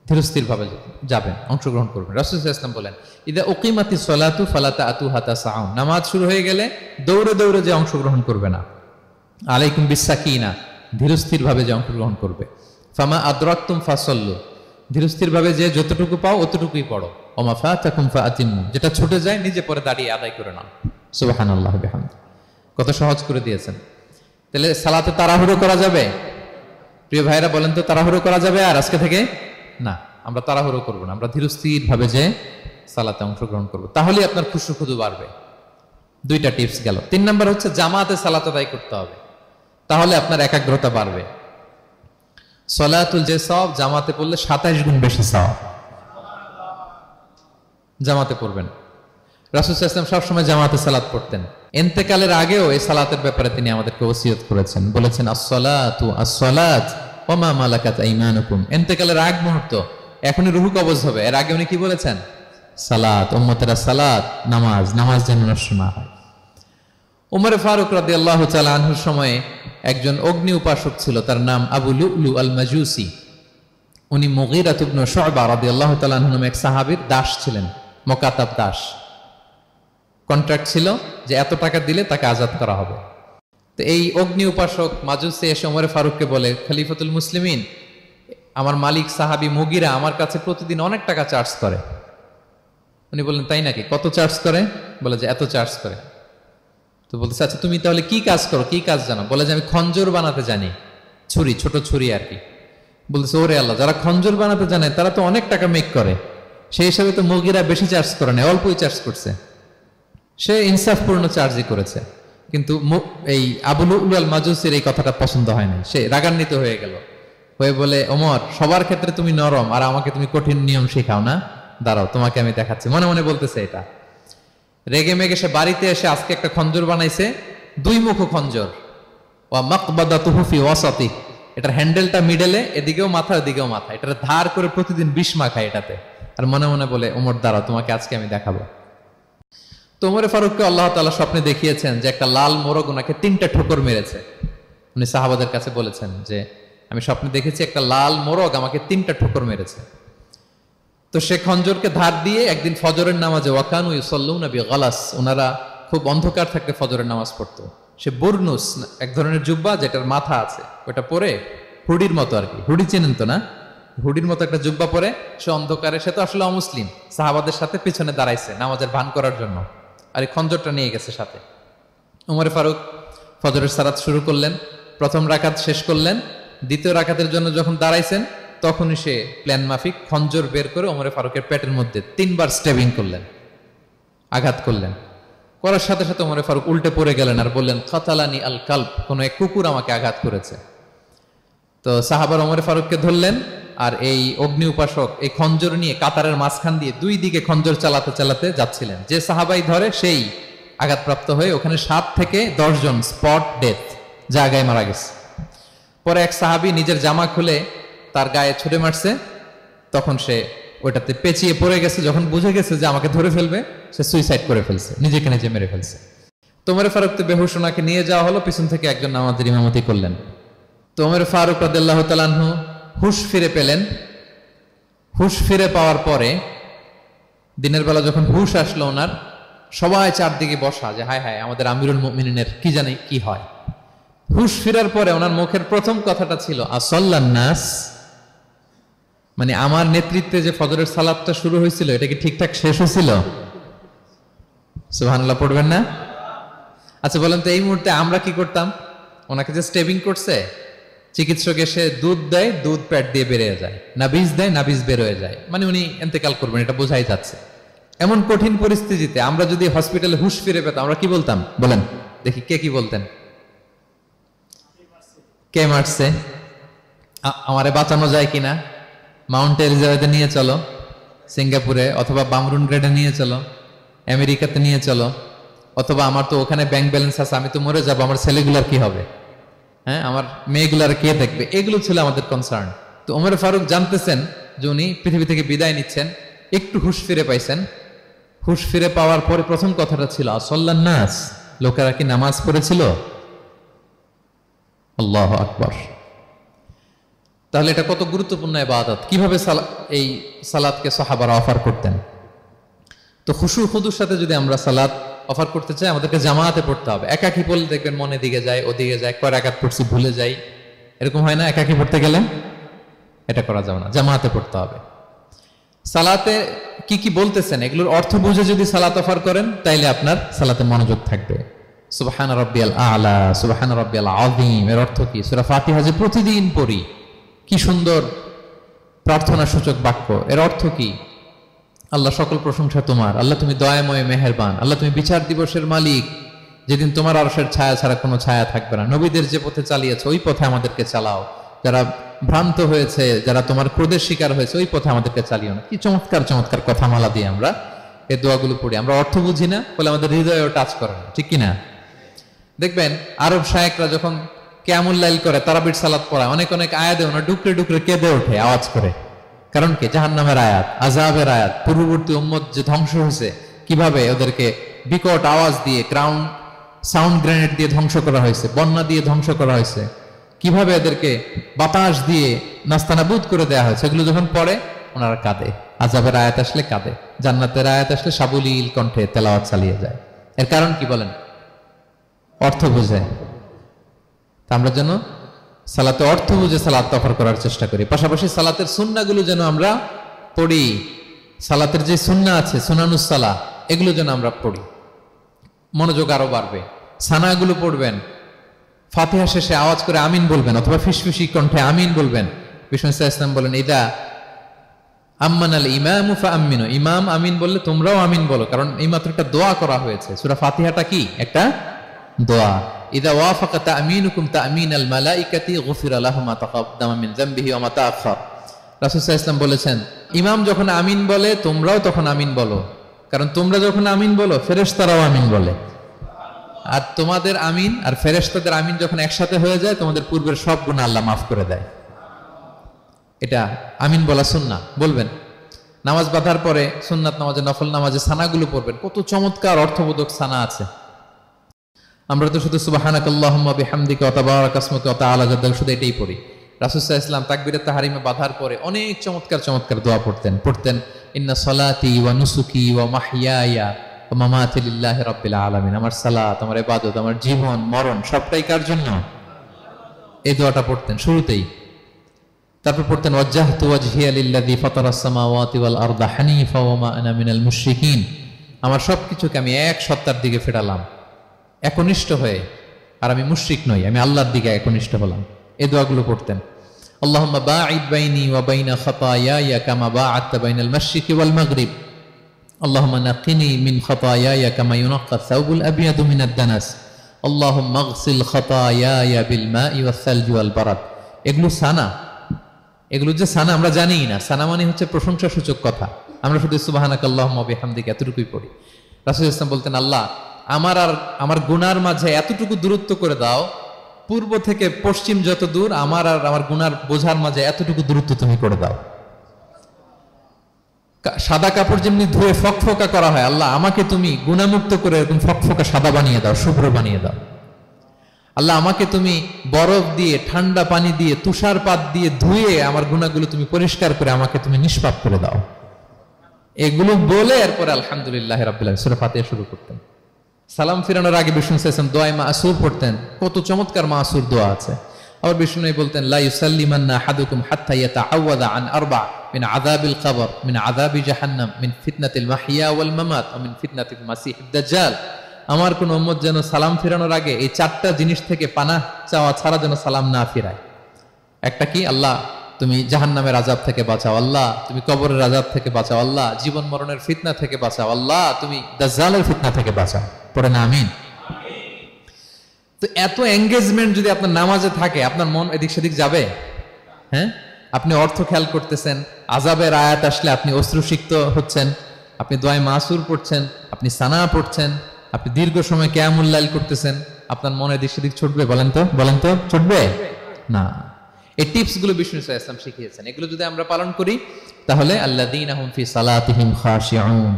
ধীরস্থির ভাবে যাবেন, অংশগ্রহণ করবেন। রাসূল সাল্লাল্লাহু আলাইহি ওয়াসাল্লাম বলেন ইদা উকিমাতিস সালাতু ফালা তা'তুহা তাসআউন, নামাজ শুরু হয়ে গেলে দৌড়ে দৌড়ে যে অংশগ্রহণ করবে না। আলাইকুম বিসাকিনা, ধীরস্থির ভাবে যে অংশগ্রহণ করবে। ফামা আদরাকতুম ফাসাল্লু, ধীরস্থির ভাবে যে যতটুকু পাও অতটুকুই পড়ো। ওমা ফাতাকুম ফাআতিমু, যেটা ছুটে যায় নিজে পরে দাঁড়িয়ে আদায় করে নাও। সুবহানাল্লাহি ওয়া বিহামদি, কত সহজ করে দিয়েছেন। তাহলে সালাতে তাড়াহুড়ো করা যাবে? প্রিয় ভাইরা বলেন তো, তাড়াহুড়ো করা যাবে আর আজকে থেকে? না, আমরা তাড়াহুড়ো করবো না, আমরা ধীরস্থির ভাবে যে সালাতে অংশগ্রহণ করবো, তাহলে আপনার খুশু খুদু বাড়বে। দুইটা টিপস গেল। 3 নাম্বার হচ্ছে জামাতে সালাত আদায় করতে হবে, তাহলে আপনার একাগ্রতা বাড়বে। সলাতুল যে সওয়াব জামাতে পড়লে 27 গুণ বেশি সওয়াব। জামাতে পড়বেন। রাসূল সাল্লাল্লাহু আলাইহি ওয়াসাল্লাম সবসময় জামাতে সালাত পড়তেন। ইন্তেকালের আগেও এই সালাতের ব্যাপারে তিনি আমাদেরকে ওসিয়ত করেছেন, বলেছেন আসসালাতু আসসালাত ওয়া মা মালাকাত আইমানুকুম। ইন্তেকালের আগ মুহূর্ত, এখনই রূহ কবজ হবে, এর আগে উনি কি বলেছেন? সালাত, উম্মতেরা সালাত, নামাজ, নামাজ যেন নষ্ট না হয়। উমর ফারুক রাদিয়াল্লাহু তাআলা আনহুর সময়ে একজন অগ্নি উপাসক ছিল, তার নাম আবু লুলু আল মাজুসি। উনি মুগীরা ইবনে শু'বা রাদিয়াল্লাহু তাআলা আনহু নামে এক সাহাবীর দাস ছিলেন, মুকাতাব দাস। কন্ট্রাক্ট ছিল যে এত টাকা দিলে তাকে আজাদ করা হবে। তো এই অগ্নি উপাসক মাজুসে এসে ওমর ফারুককে বলে, খলিফাতুল মুসলিমিন, আমার মালিক সাহাবী মুগিরা আমার কাছে প্রতিদিন অনেক টাকা চার্জ করে। উনি বললেন, তাই নাকি? কত চার্জ করে? বলে যে এত চার্জ করে। তো বলতেছে, আচ্ছা তুমি তাহলে কি কাজ করো, কি কাজ জানো? বলে যে আমি খঞ্জর বানাতে জানি, ছুরি, ছোট ছুরি আর কি। বলতেছে, ওরে আল্লাহ, যারা খঞ্জর বানাতে জানে তারা তো অনেক টাকা মেক করে, সেই হিসাবে তো মুগিরা বেশি চার্জ করে না, অল্পই চার্জ করছে। সে ইনসাফপূর্ণ চার্জই করেছে। কিন্তু এই আবু লুলু আল মাজুসির এই কথাটা পছন্দ হয় না, সে রাগান্বিত হয়ে গেল, হয়ে বলে, ওমর, সবার ক্ষেত্রে তুমি নরম আর আমাকে তুমি কঠিন নিয়ম শেখাও না, দাঁড়াও তোমাকে আমি দেখাচ্ছি। মনে মনে বলতেছে এটা। রেগে মেগে সে বাড়িতে এসে আজকে একটা খঞ্জর বানাইছে, দুই মুখ খঞ্জর, ওয়া মাকবাদাতুহু ফি ওয়াসাতি, এটার হ্যান্ডেলটা মিডলে, এদিকেও মাথা এদিকেও মাথা, এটা ধার করে প্রতিদিন বিষ মাখায় এটাতে। আর মনে মনে বলে, ওমর দাঁড়াও তোমাকে আজকে আমি দেখাবো। তো ওমর ফারুককে আল্লাহ তাআলা স্বপ্নে দেখিয়েছেন যে একটা লাল মোরগ ওনাকে 3টা ঠোকর মেরেছে। উনি সাহাবাদের কাছে বলেছেন যে আমি স্বপ্নে দেখেছি একটা লাল মোরগ আমাকে 3টা ঠোকর মেরেছে। তো সে খঞ্জরকে ধার দিয়ে একদিন ফজরের নামাজে, ওয়াকানু ইউসাল্লুনা বিগালাস, ওনারা খুব অন্ধকার থাকতে ফজরের নামাজ পড়তো। সে বুরনুস, এক ধরনের জুব্বা যেটার মাথা আছে, ওটা পরে হুডির মতো আর কি, হুডি চেনেন তো না, হুডির মতো একটা জুব্বা পরে সে অন্ধকারে, সে তো আসলে অমুসলিম, সাহাবাদের সাথে পিছনে দাঁড়াইছে নামাজের ভান করার জন্য, আর এই খঞ্জরটা নিয়ে গেছে সাথে। ওমর ফারুক ফজরের সালাত শুরু করলেন, প্রথম রাকাত শেষ করলেন, দ্বিতীয় রাকাতের জন্য যখন দাঁড়াইছেন তখনই সে প্ল্যান মাফিক খঞ্জর বের করে ওমর ফারুকের পেটের মধ্যে 3বার স্টেবিং করলেন, আঘাত করলেন। করার সাথে সাথে ওমর ফারুক উল্টে পড়ে গেলেন আর বললেন, কাতালানি আল কালব, কোন এক কুকুর আমাকে আঘাত করেছে। তো সাহাবার ওমর ফারুককে ধরলেন, আর এই অগ্নি উপাসক এই খঞ্জর নিয়ে কাতারের মাঝখান দিয়ে দুই দিকে খঞ্জর চালাতে চালাতে যাচ্ছিলেন। যে সাহাবাই ধরে সেই আঘাতপ্রাপ্ত হয়ে ওখানে 7 থেকে 10 জন স্পট ডেথ, জায়গায় মারা গেছে। পরে এক সাহাবী নিজের জামা খুলে তার গায়ে ছুঁড়ে মারছে, তখন সে ওইটাতে পেঁচিয়ে পড়ে গেছে। যখন বুঝে গেছে যে আমাকে ধরে ফেলবে, সে সুইসাইড করে ফেলছে, নিজেকে নিজে মেরে ফেলছে। তো ওমর ফারুক তো বেহুশ, ওনাকে নিয়ে যাওয়া হলো, পিছন থেকে একজন নামাজের ইমামতি করলেন। তো ওমর ফারুক রাদিয়াল্লাহু তাআলা আনহু হুশ ফিরে পেলেন। হুশ ফিরে পাওয়ার পরে দিনের বেলা যখন হুশ আসলো ওনার, সবাই চারদিকে বসা, যে হায় হায় আমাদের আমিরুল মুমিনিনের কি জানি কি হয়। হুশ ফিরার পরে ওনার মুখের প্রথম কথাটা ছিল, আসাল্লান নাস, মানে আমার নেতৃত্বে যে ফজরের সালাতটা শুরু হয়েছিল এটা কি ঠিকঠাক শেষ হয়েছিল? সুবহানাল্লাহ পড়বেন না? আচ্ছা বলেন তো, এই মুহূর্তে আমরা কি করতাম? ওনাকে যে স্টেবিং করছে, চিকিৎসক এসে দুধ দেয়, দুধ পেট দিয়ে বেরিয়ে যায়, নাবিজ দেয়, নাবিজ বের হয়ে যায়, মানে উনি ইন্তেকাল করবেন, এটা বোঝাই যাচ্ছে। এমন কঠিন পরিস্থিতিতে আমরা যদি হসপিটালে হুশ ফিরে পেতাম, আমরা কি বলতাম বলেন দেখি? কে কি বলতেন? কে মারছে? আমারে বাঁচানো যায় কিনা? মাউন্ট এলিজাবেথে নিয়ে চলো, সিঙ্গাপুরে অথবা বামরুন গ্রেডে নিয়ে চলো, আমেরিকাতে নিয়ে চলো, অথবা আমার তো ওখানে ব্যাংক ব্যালেন্স আছে, আমি তো মরে যাবো, আমার ছেলেগুলার কি হবে, হ্যাঁ, আমার মেয়েগুলার কে দেখবে? এগুলো ছিল আমাদের কনসার্ন। তো ওমর ফারুক জানতেছেন যে উনি পৃথিবী থেকে বিদায় নিচ্ছেন, একটু হুশ ফিরে পাইছেন। হুশ ফিরে পাওয়ার পরে প্রথম কথাটা ছিল, আসাল্লান নাস, লোকেরা কি নামাজ পড়েছিল? আল্লাহু আকবার। তাহলে এটা কত গুরুত্বপূর্ণ ইবাদত। কিভাবে এই সালাতকে সাহাবারা অফার করতেন। তো খুশু খুদুর সাথে যদি আমরা সালাত অফার করতে চাই, আমাদেরকে জামাতে পড়তে হবে। একাকি পড়লে দেখবেন মনে দিকে যায়, ওদিকে যায়, কয় রাকাত পড়ছি ভুলে যাই, এরকম হয় না? একাকি পড়তে গেলে এটা করা যাবে না, জামাতে পড়তে হবে। সালাতে কি কি বলতেছেন এগুলোর অর্থ বুঝে যদি সালাত অফার করেন, তাইলে আপনার সালাতে মনোযোগ থাকবে। সুবহান রাব্বিয়াল আলা, সুবহান রাব্বিয়াল আযীম, এর অর্থ কি? সূরা ফাতিহা যে প্রতিদিন পড়ি, কি সুন্দর প্রার্থনা সূচক বাক্য, এর অর্থ কি? আল্লাহ সকল প্রশংসা তোমার, আল্লাহ তুমি দয়াময় মেহেরবান, আল্লাহ তুমি বিচার দিবসের মালিক, যেদিন তোমার আরশের ছায়া ছাড়া কোনো ছায়া থাকবে না। নবীদের যে পথে চালিয়েছে ওই পথে আমাদেরকে চালাও, যারা ভ্রান্ত হয়েছে, যারা তোমার ক্রোধের শিকার হয়েছে ওই পথে আমাদেরকে চালিও না। কি চমৎকার চমৎকার কথা মালা দিয়ে আমরা এই দোয়াগুলো পড়ি। আমরা অর্থ বুঝি না বলে আমাদের হৃদয়েও টাচ করে না, ঠিক কিনা? দেখবেন আরব শায়েকরা যখন কিয়ামুল লাইল করে, তারাবির সালাত পড়ায়, অনেক অনেক আয়াতে ওনা ডুকরে ডুকরে কেঁদে ওঠে আওয়াজ করে। কারণ কি? জাহান্নামের আয়াত, আযাবের আয়াত, পূর্ববর্তী উম্মত যে ধ্বংস হয়েছে, কিভাবে ওদেরকে বিকট আওয়াজ দিয়ে, গ্রাউন্ড সাউন্ড গ্রেনেড দিয়ে ধ্বংস করা হয়েছে, বন্যা দিয়ে ধ্বংস করা হয়েছে, কিভাবে এদেরকে বাতাস দিয়ে নাস্তানাবুদ করে দেওয়া হয়েছে, এগুলো যখন পড়ে ওনারা কাঁদে। আযাবের আয়াত আসলে কাঁদে, জান্নাতের আয়াত আসলে সাবলীল কণ্ঠে তেলাওয়াত চালিয়ে যায়। এর কারণ কি বলেন? অর্থ বুঝে। তা আমরা যেন সালাতে অর্থ বুঝে সালাত অফার করার চেষ্টা করি, পাশাপাশি সালাতের সুন্নাহগুলো যেন আমরা পড়ি। সালাতের যে সুন্নাহ আছে, সুনানুস সালাহ, এগুলো যেন আমরা পড়ি, মনোযোগ আরো বাড়বে। সানাগুলো পড়বেন, ফাতিহা শেষে আওয়াজ করে আমিন বলবেন, অথবা ফিসফিসি কণ্ঠে আমিন বলবেন। বিষ্ণু ইসলাম বলেন, ইদা আম্মান আল ইমামু ফাআমিনু, ইমাম আমিন বললে তোমরাও আমিন বলো, কারণ এইমাত্র একটা দোয়া করা হয়েছে। সূরা ফাতিহাটা কি? একটা দোয়া। ইদা ওয়াফাকা তামিনুকুম তামিনাল মালাইকাতি গুফিরা লাহু মা তাকাদ্দামা মিন যামবিহি ওয়া মা তাআখার। রাসূল সাল্লাল্লাহু আলাইহি ওয়াসাল্লাম বলেছেন, ইমাম যখন আমিন বলে তোমরাও তখন আমিন বলো, কারণ তোমরা যখন আমিন বলো ফেরেশতারাও আমিন বলে। আর তোমাদের আমিন আর ফেরেশতাদের আমিন যখন একসাথে হয়ে যায়, তোমাদের পূর্বের সব গুনাহ আল্লাহ মাফ করে দেয়। এটা আমিন বলা সুন্নাহ, বলবেন। নামাজ বাঁধার পরে সুন্নাত নামাজে, নফল নামাজে সানাগুলো পড়বেন। কত চমৎকার অর্থবোধক সানা আছে। আমরা তো শুধু সুবহানাকাল্লাহুম্মা বিহামদিকা ওয়া তাবারাকা ইসমুকা ওয়া তাআলা জাদ্দুকা শুধু এটাই পড়ি। রাসূল সাল্লাল্লাহু আলাইহি ওয়াসাল্লাম তাকবীরে তাহরিমে বাঁধার পরে অনেক চমৎকার চমৎকার দোয়া পড়তেন। ইন্না সলাতি ওয়া নুসুকি ওয়া মাহইয়ায়া ওয়া মামাতি লিল্লাহি রাব্বিল আলামিন। আমার সালাত, আমার ইবাদত, আমার জীবন মরণ সবটাই কার জন্য? এই দোয়াটা পড়তেন শুরুতেই। তারপর পড়তেন ওয়াজ্জাহতু ওয়াজহিয়া লিল্লাযী ফাতারাস সামাওয়াতি ওয়াল আরদা হানিফা ওয়া মা আনা মিনাল মুশরিকিন। আমার সবকিছুকে আমি এক সত্তার দিকে ফেরালাম, একনিষ্ঠ হয়ে। আর আমি মুশরিক নই, আমি আল্লাহর দিকে একনিষ্ঠ হলাম। এই দোয়াগুলো পড়তেন। আল্লাহুম্মা বাঈদ বাইনি ওয়া বাইনা খাতায়ায়া কামা বাআদতা বাইনাল মাশরিকি ওয়াল মাগরিব। আল্লাহুম্মা নাক্কিনি মিন খাতায়ায়া কামা ইউনাক্কা আস-সাওবুল আবয়াদু মিনাদ দানাস। আল্লাহুম্মা আগসিল খাতায়ায়া বিল মাই ওয়াস সালজি ওয়াল বারাদ। এগুলো সানা, এগুলো যে সানা আমরা জানিই না। সানা মানে হচ্ছে প্রশংসা সূচক কথা। আমরা শুধু সুবহানাকাল্লাহুম্মা বিহামদিকা এতটুকুই পড়ি। রাসূল ইসলাম বলতেন, আল্লাহ আমার আর আমার গুনার মাঝে এতটুকু দূরত্ব করে দাও, পূর্ব থেকে পশ্চিম যত দূর, আমার আর আমার গুনার বোঝার মাঝে এতটুকু দূরত্ব তুমি করে দাও। সাদা কাপড় যেমনি ধুয়ে ফকফকা করা হয়, আল্লাহ আমাকে তুমি গুনামুক্ত করে এরকম ফকফকা সাদা বানিয়ে দাও, শুভ্র বানিয়ে দাও। আল্লাহ আমাকে তুমি বরফ দিয়ে, ঠান্ডা পানি দিয়ে, তুষারপাত দিয়ে ধুয়ে আমার গুনাহগুলো তুমি পরিষ্কার করে আমাকে তুমি নিষ্পাপ করে দাও। এগুলো বলে এরপরে আলহামদুলিল্লাহ রাব্বিল আলামিন সূরা ফাতিহা শুরু করতেন। সালাম ফিরানোর আগে বিষ্ণু সাল্লাল্লাহু আলাইহি ওয়াসাল্লাম দোয়া মাসুর পড়তেন। কত চমৎকার মাসুর দোয়া আছে। আবার বিষ্ণু বলতেন, লা ইউসাল্লিমান্না আহাদুকুম হাত্তা ইয়াতাআওয়াযা আন আরবা মিন আযাবিল কবর, মিন আযাবি জাহান্নাম, মিন ফিতনাতিল মাহইয়া ওয়াল মামাত ওয়া মিন ফিতনাতিল মাসিহিদ দাজ্জাল। আমার কোন উম্মত যেন সালাম ফিরানোর আগে এই চারটা জিনিস থেকে পানাহ চাওয়া ছাড়া যেন সালাম না ফিরায়। একটা কি? আল্লাহ তুমি জাহান্নামের আযাব থেকে বাঁচাও, আল্লাহ তুমি কবরের আযাব থেকে বাঁচাও, আল্লাহ জীবন মরণের ফিতনা থেকে বাঁচাও, আল্লাহ তুমি দাজ্জালের ফিতনা থেকে বাঁচাও। পড়ে না আমিন? তো এত এঙ্গেজমেন্ট যদি আপনার নামাজে থাকে, আপনার মন এদিক সেদিক যাবে? হ্যাঁ, আপনি অর্থ খেয়াল করতেছেন, আযাবের আয়াত আসলে আপনি অশ্রুসিক্ত হচ্ছেন, আপনি দোয়ায়ে মাসুর পড়ছেন, আপনি সানা পড়ছেন, আপনি দীর্ঘ সময় কিয়ামুল লাইল করতেছেন, আপনার মনে এদিক সেদিক ছুটবে? বলেন তো ছুটবে না। এই টিপস গুলো বিষ্ণু সাল্লাল্লাহু আলাইহি ওয়াসাল্লাম শিখিয়েছেন। এগুলো যদি আমরা পালন করি, তাহলে আল্লাযীনা হুম ফি সালাতিহিম খাশিউন,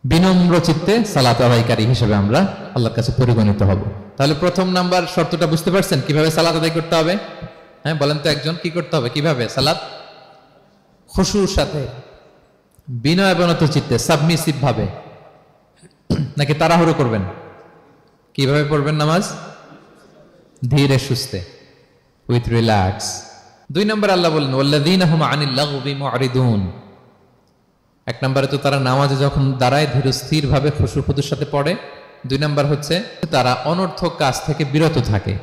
বিনম্র চিত্তে সালাত আদায়কারী হিসেবে আমরা আল্লাহর কাছে পরিগণিত হব। তাহলে প্রথম নাম্বার শর্তটা বুঝতে পারছেন কিভাবে সালাত আদায় করতে হবে? হ্যাঁ, বলেন তো একজন, কি করতে হবে? কিভাবে সালাত? খুশুর সাথে, বিনয় অবনত চিত্তে, সাবমিসিভ ভাবে, নাকি তাড়াহুড়ো করবেন? কিভাবে পড়বেন নামাজ? ধীরে সুস্থে, উইথ রিল্যাক্স। 2 নম্বর আল্লাহ বলেন ওয়াল্লাযীনা হুম আনিল লাগবি মুরিদুন। 1 নম্বরে তো তারা নামাজে যখন দাঁড়ায় ধীর স্থির ভাবে খুশুর সাথে পড়ে। 2 নম্বর হচ্ছে তারা অনর্থক কাজ থেকে বিরত থাকে।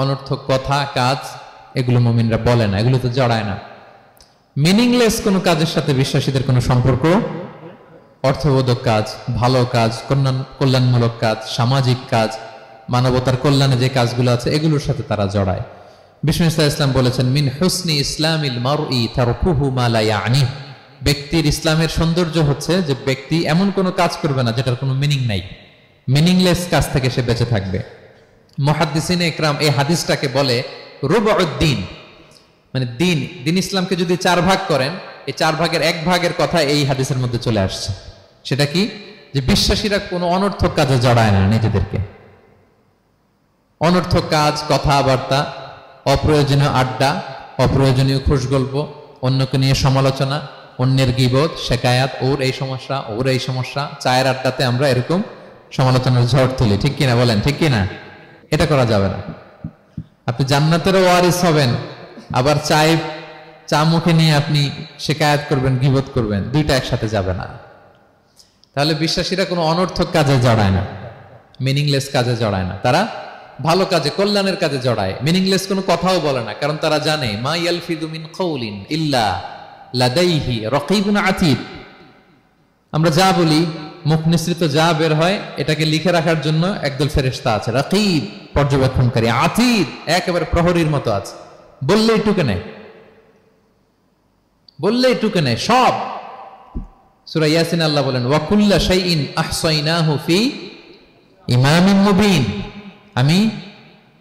অনর্থক কথা, কাজ এগুলো মুমিনরা বলে না, এগুলো তো জড়ায় না। মিনিংলেস কোনো কাজের সাথে বিশ্বাসীদের কোনো সম্পর্ক, অর্থবোধক কাজ, ভালো কাজ, কল্যাণমূলক কাজ, সামাজিক কাজ, মানবতার কল্যাণে যে কাজগুলো আছে এগুলোর সাথে তারা জড়ায়। বিষ্ণু ইসলাম বলেছেন, মিন হুসনি ইসলামিল মারই তারকুহু মা লা ইয়ানি। ব্যক্তির ইসলামের সৌন্দর্য হচ্ছে যে ব্যক্তি এমন কোনো কাজ করবে না যেটার কোনো মিনিং নাই। মিনিংলেস কাজ থেকে সে বেঁচে থাকবে। মুহাদ্দিসিনে ইকরাম এই হাদিসটাকে বলে রুবউদ্দিন, মানে দিন ইসলামকে যদি 4 ভাগ করেন, এই 4 ভাগের 1 ভাগের কথা এই হাদিসের মধ্যে চলে আসছে। সেটা কি? যে বিশ্বাসীরা কোনো অনর্থক কাজে জড়ায় না নিজেদেরকে। অনর্থক কাজ, কথাবার্তা, অপ্রয়োজনীয় আড্ডা, অপ্রয়োজনীয় খুশগল্প, অন্যকে নিয়ে সমালোচনা, অন্যের গীবত, শেকায়াত, ওর এই সমস্যা, চায়ের আড্ডাতে আমরা এরকম সমালোচনার ঝড় তুলি, ঠিক কিনা বলেন? ঠিক কিনা? এটা করা যাবে না। আপনি জান্নাতেরও ওয়ারিস হবেন, আবার চা মুখে নিয়ে আপনি শিকায়াত করবেন, গীবত করবেন, দুইটা একসাথে যাবে না। তাহলে বিশ্বাসীরা কোনো অনর্থক কাজে জড়ায় না, মিনিংলেস কাজে জড়ায় না। তারা ভালো কাজে, কল্যাণের কাজে জড়ায়, মিনিংলেস কোনো কথাও বলে না। কারণ তারা জানে মা ইয়ালফিযু মিন কাউলিন ইল্লা লাদাইহি রাকীবুন আতীদ। আমরা যা বলি, মুখ নিঃসৃত যা বের হয়, এটাকে লিখে রাখার জন্য একদল ফেরেশতা আছে, রাকীব পর্যবেক্ষণকারী, আতীদ একেবারে প্রহরীর মতো আছে। বললেই টুকে নেয়, বললেই টুকে নেয় সব। সূরা ইয়াসিন আল্লাহ বলেন ওয়া কুল্লা শাইইন আহসাইনাহু ফি ইমামিন মুবিন। আমি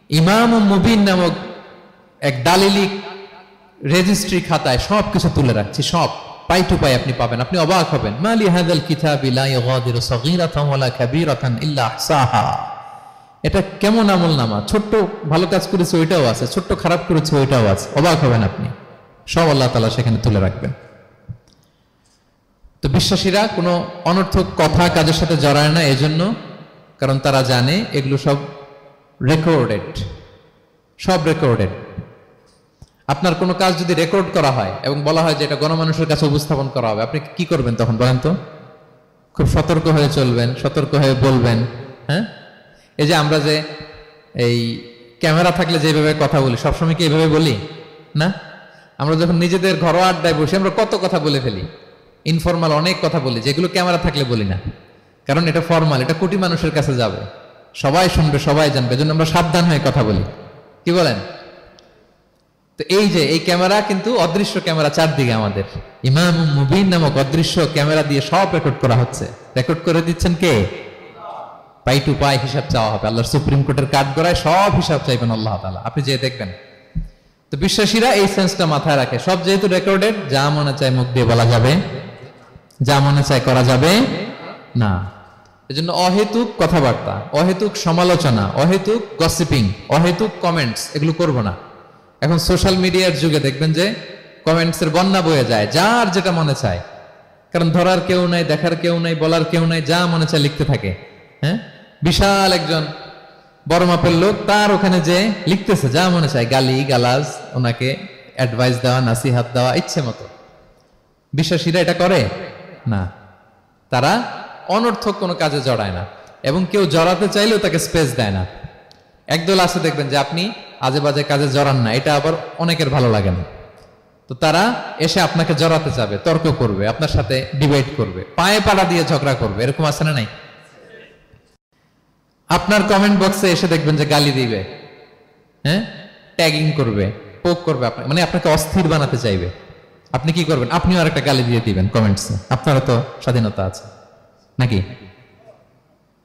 ইমামুম মুবিন নামক এক দালিলিক রেজিস্ট্রি খাতায় সবকিছু তুলে রাখছি, সব পাই টু পাই আপনি পাবেন। আপনি অবাক হবেন, মা লি হাযাল কিতাবি লা ইউগাদিরু সাগীরাতান ওয়ালা কাবীরাতান ইল্লা আহসাহা। এটা কেমন আমলনামা, ছোট্ট ভালো কাজ করেছে ওইটাও আছে, ছোট্ট খারাপ করেছে ওইটাও আছে। অবাক হবেন আপনি, সব আল্লাহ তাআলা সেখানে তুলে রাখবেন। তো বিশ্বাসীরা কোনো অনর্থক কথা কাজের সাথে জড়ায় না, এজন্য কারণ তারা জানে এগুলো সব রেকর্ডেড, সব রেকর্ডেড। আপনার কোনো কাজ যদি রেকর্ড করা হয় এবং বলা হয় যে এটা গণমানুষের কাছে উপস্থাপন করা হবে, আপনি কি করবেন তখন বলেন তো? খুব সতর্ক হয়ে চলবেন, সতর্ক হয়ে বলবেন। হ্যাঁ, এই যে আমরা যে এই ক্যামেরা থাকলে যেভাবে কথা বলি, সবসময় কি এইভাবে বলি না? আমরা যখন নিজেদের ঘরোয়া আড্ডায় বসে আমরা কত কথা বলে ফেলি, ইনফরমাল অনেক কথা বলি, যেগুলো ক্যামেরা থাকলে বলি না। কারণ এটা ফরমাল, এটা কোটি মানুষের কাছে যাবে, সবাই শুনবে, সবাই জানবে, এজন্য আমরা সাবধান হয়ে কথা বলি। কি বলেন? তো এই যে এই ক্যামেরা কিন্তু অদৃশ্য ক্যামেরা চারদিকে আমাদের, ইমামুম মুবিন নামক অদৃশ্য ক্যামেরা দিয়ে সব রেকর্ড করা হচ্ছে। রেকর্ড করে দিচ্ছেন কে? পাই টু পাই হিসাব চাওয়া হবে। আল্লাহর সুপ্রিম কোর্টের কাঠগড়ায় সব হিসাব চাইবেন আল্লাহ তাআলা, আপনি যে দেখবেন। তো বিশ্বাসীরা এই সেন্সটা মাথায় রাখে, সব যেহেতু রেকর্ডেড, যা মনে চায় মুখ দিয়ে বলা যাবে, যা মনে চায় করা যাবে না। এজন্য অহেতুক কথাবার্তা, অহেতুক সমালোচনা, অহেতুক গসিপিং, অহেতুক কমেন্টস এগুলো করব না। এখন সোশ্যাল মিডিয়ার যুগে দেখবেন যে কমেন্টসের বন্যা বয়ে যায়, যার যেটা মনে চায়। কারণ ধরার কেউ নাই, দেখার কেউ নাই, বলার কেউ নাই, যা মনে চায় লিখতে থাকে। হ্যাঁ, বিশাল একজন বড় মাপের লোক, তার ওখানে যে লিখতেছে যা মনে চায়, গালি গালাজ, ওনাকে অ্যাডভাইস দেওয়া, নাসিহাত দেওয়া ইচ্ছে মতো। বিশ্বাসীরা এটা করে না, তারা অনর্থক কোনো কাজে জড়ায় না, এবং কেউ জড়াতে চাইলেও তাকে স্পেস দেয় না। একদল আছে দেখবেন যে আপনি আজে বাজে কাজে জড়ান না, এটা আবার অনেকের ভালো লাগে না। তো তারা এসে আপনাকে জড়াতে চাবে, তর্ক করবে, আপনার সাথে ডিবেট করবে, পায়ে পাড়া দিয়ে ঝগড়া করবে। এরকম আছে না নাই? আপনার কমেন্ট বক্সে এসে দেখবেন যে গালি দিবে, হ্যাঁ, ট্যাগিং করবে, পোক করবে, মানে আপনাকে অস্থির বানাতে চাইবে। আপনি কি করবেন? আপনিও আরেকটা গালি দিয়ে দিবেন কমেন্টসে। আপনারও তো স্বাধীনতা আছে নাকি?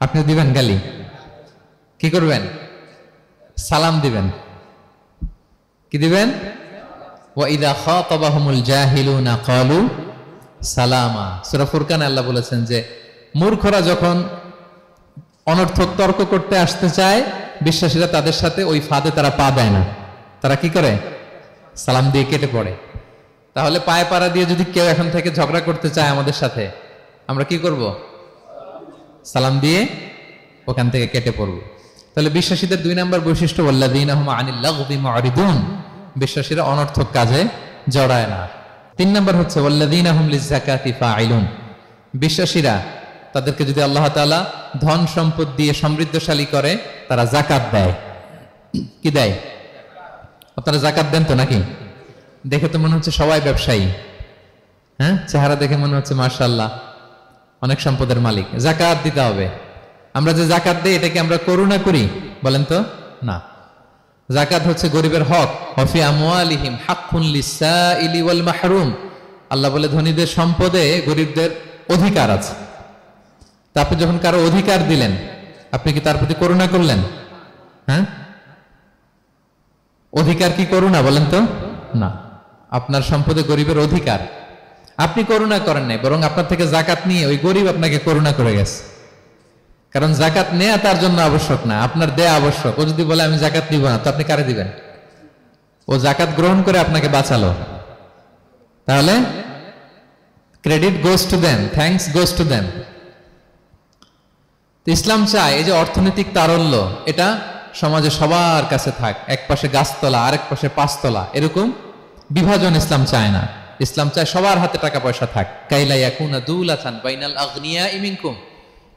আপনিও দিবেন গালি। কি করবেন? সালাম দিবেন। কি দিবেন? ওয়া ইযা খাতাবাহুমুল জাহিলুনা ক্বালু সালামা। সূরা ফুরকানে আল্লাহ বলেছেন যে মূর্খরা যখন অনর্থক তর্ক করতে আসতে চায়, বিশ্বাসীরা তাদের সাথে ওই ফাঁদে তারা পা দেয় না। তারা কি করে? সালাম দিয়ে কেটে পড়ে। তাহলে পায়ে পাড়া দিয়ে যদি কেউ এখন থেকে ঝগড়া করতে চায় আমাদের সাথে, আমরা কি করব? সালাম দিয়ে ওখান থেকে কেটে পড়ব। তাহলে বিশ্বাসীদের ২ নম্বর বৈশিষ্ট্য, ওয়াল্লাযীনা হুম আনিল লাগবি মুআরিদুন, বিশ্বাসীরা অনর্থক কাজে জড়ায় না। ৩ নম্বর হচ্ছে ওয়াল্লাযীনা হুম লিয-যাকাতি ফাঈলুন, বিশ্বাসীরা তাদেরকে যদি আল্লাহ তাআলা ধন সম্পদ দিয়ে সমৃদ্ধশালী করে, তারা যাকাত দেয়। কি দেয়? আপনারা যাকাত দেন তো নাকি? দেখে তো মনে হচ্ছে সবাই ব্যবসায়ী, হ্যাঁ, চেহারা দেখে মনে হচ্ছে মাশাআল্লাহ অনেক সম্পদের মালিক। যাকাত দিতে হবে। আমরা যে যাকাত দেই, এটা কি আমরা করুণা করি? বলেন তো না। যাকাত হচ্ছে গরিবের হক। ওয়াফি আমওয়ালিহিম হাক্কুন লিস-সাইলি ওয়াল মাহরুম, আল্লাহ বলে ধনীদের সম্পদে গরিবদের অধিকার আছে। তা আপনি যখন কারো অধিকার দিলেন, আপনি কি তার প্রতি করুণা করলেন? হ্যাঁ, অধিকার কি করুণা? বলেন তো না। আপনার সম্পদে গরিবের অধিকার, আপনি করুণা করেন নাই, বরং আপনার থেকে যাকাত নিয়ে ওই গরিব আপনাকে করুণা করে গেছে। কারণ যাকাত নেয়া তার জন্য আবশ্যক না, আপনার দেয়া আবশ্যক। ও যদি বলে আমি যাকাত দিব না, তো আপনি কারে দিবেন? ও যাকাত গ্রহণ করে আপনাকে বাঁচালো। তাহলে credit goes to them, thanks goes to them. Islam চায় এই যে অর্থনৈতিক তারল্য, এটা সমাজে সবার কাছে থাক, এক পাশে গাছতলা আরেক পাশে পাঁচতলা, এরকম বিভাজন ইসলাম চায় না। ইসলাম চায় সবার হাতে টাকা পয়সা থাক। কাইলা ইয়াকুনা দুলাতান বাইনাল আগনিয়াই মিনকুম,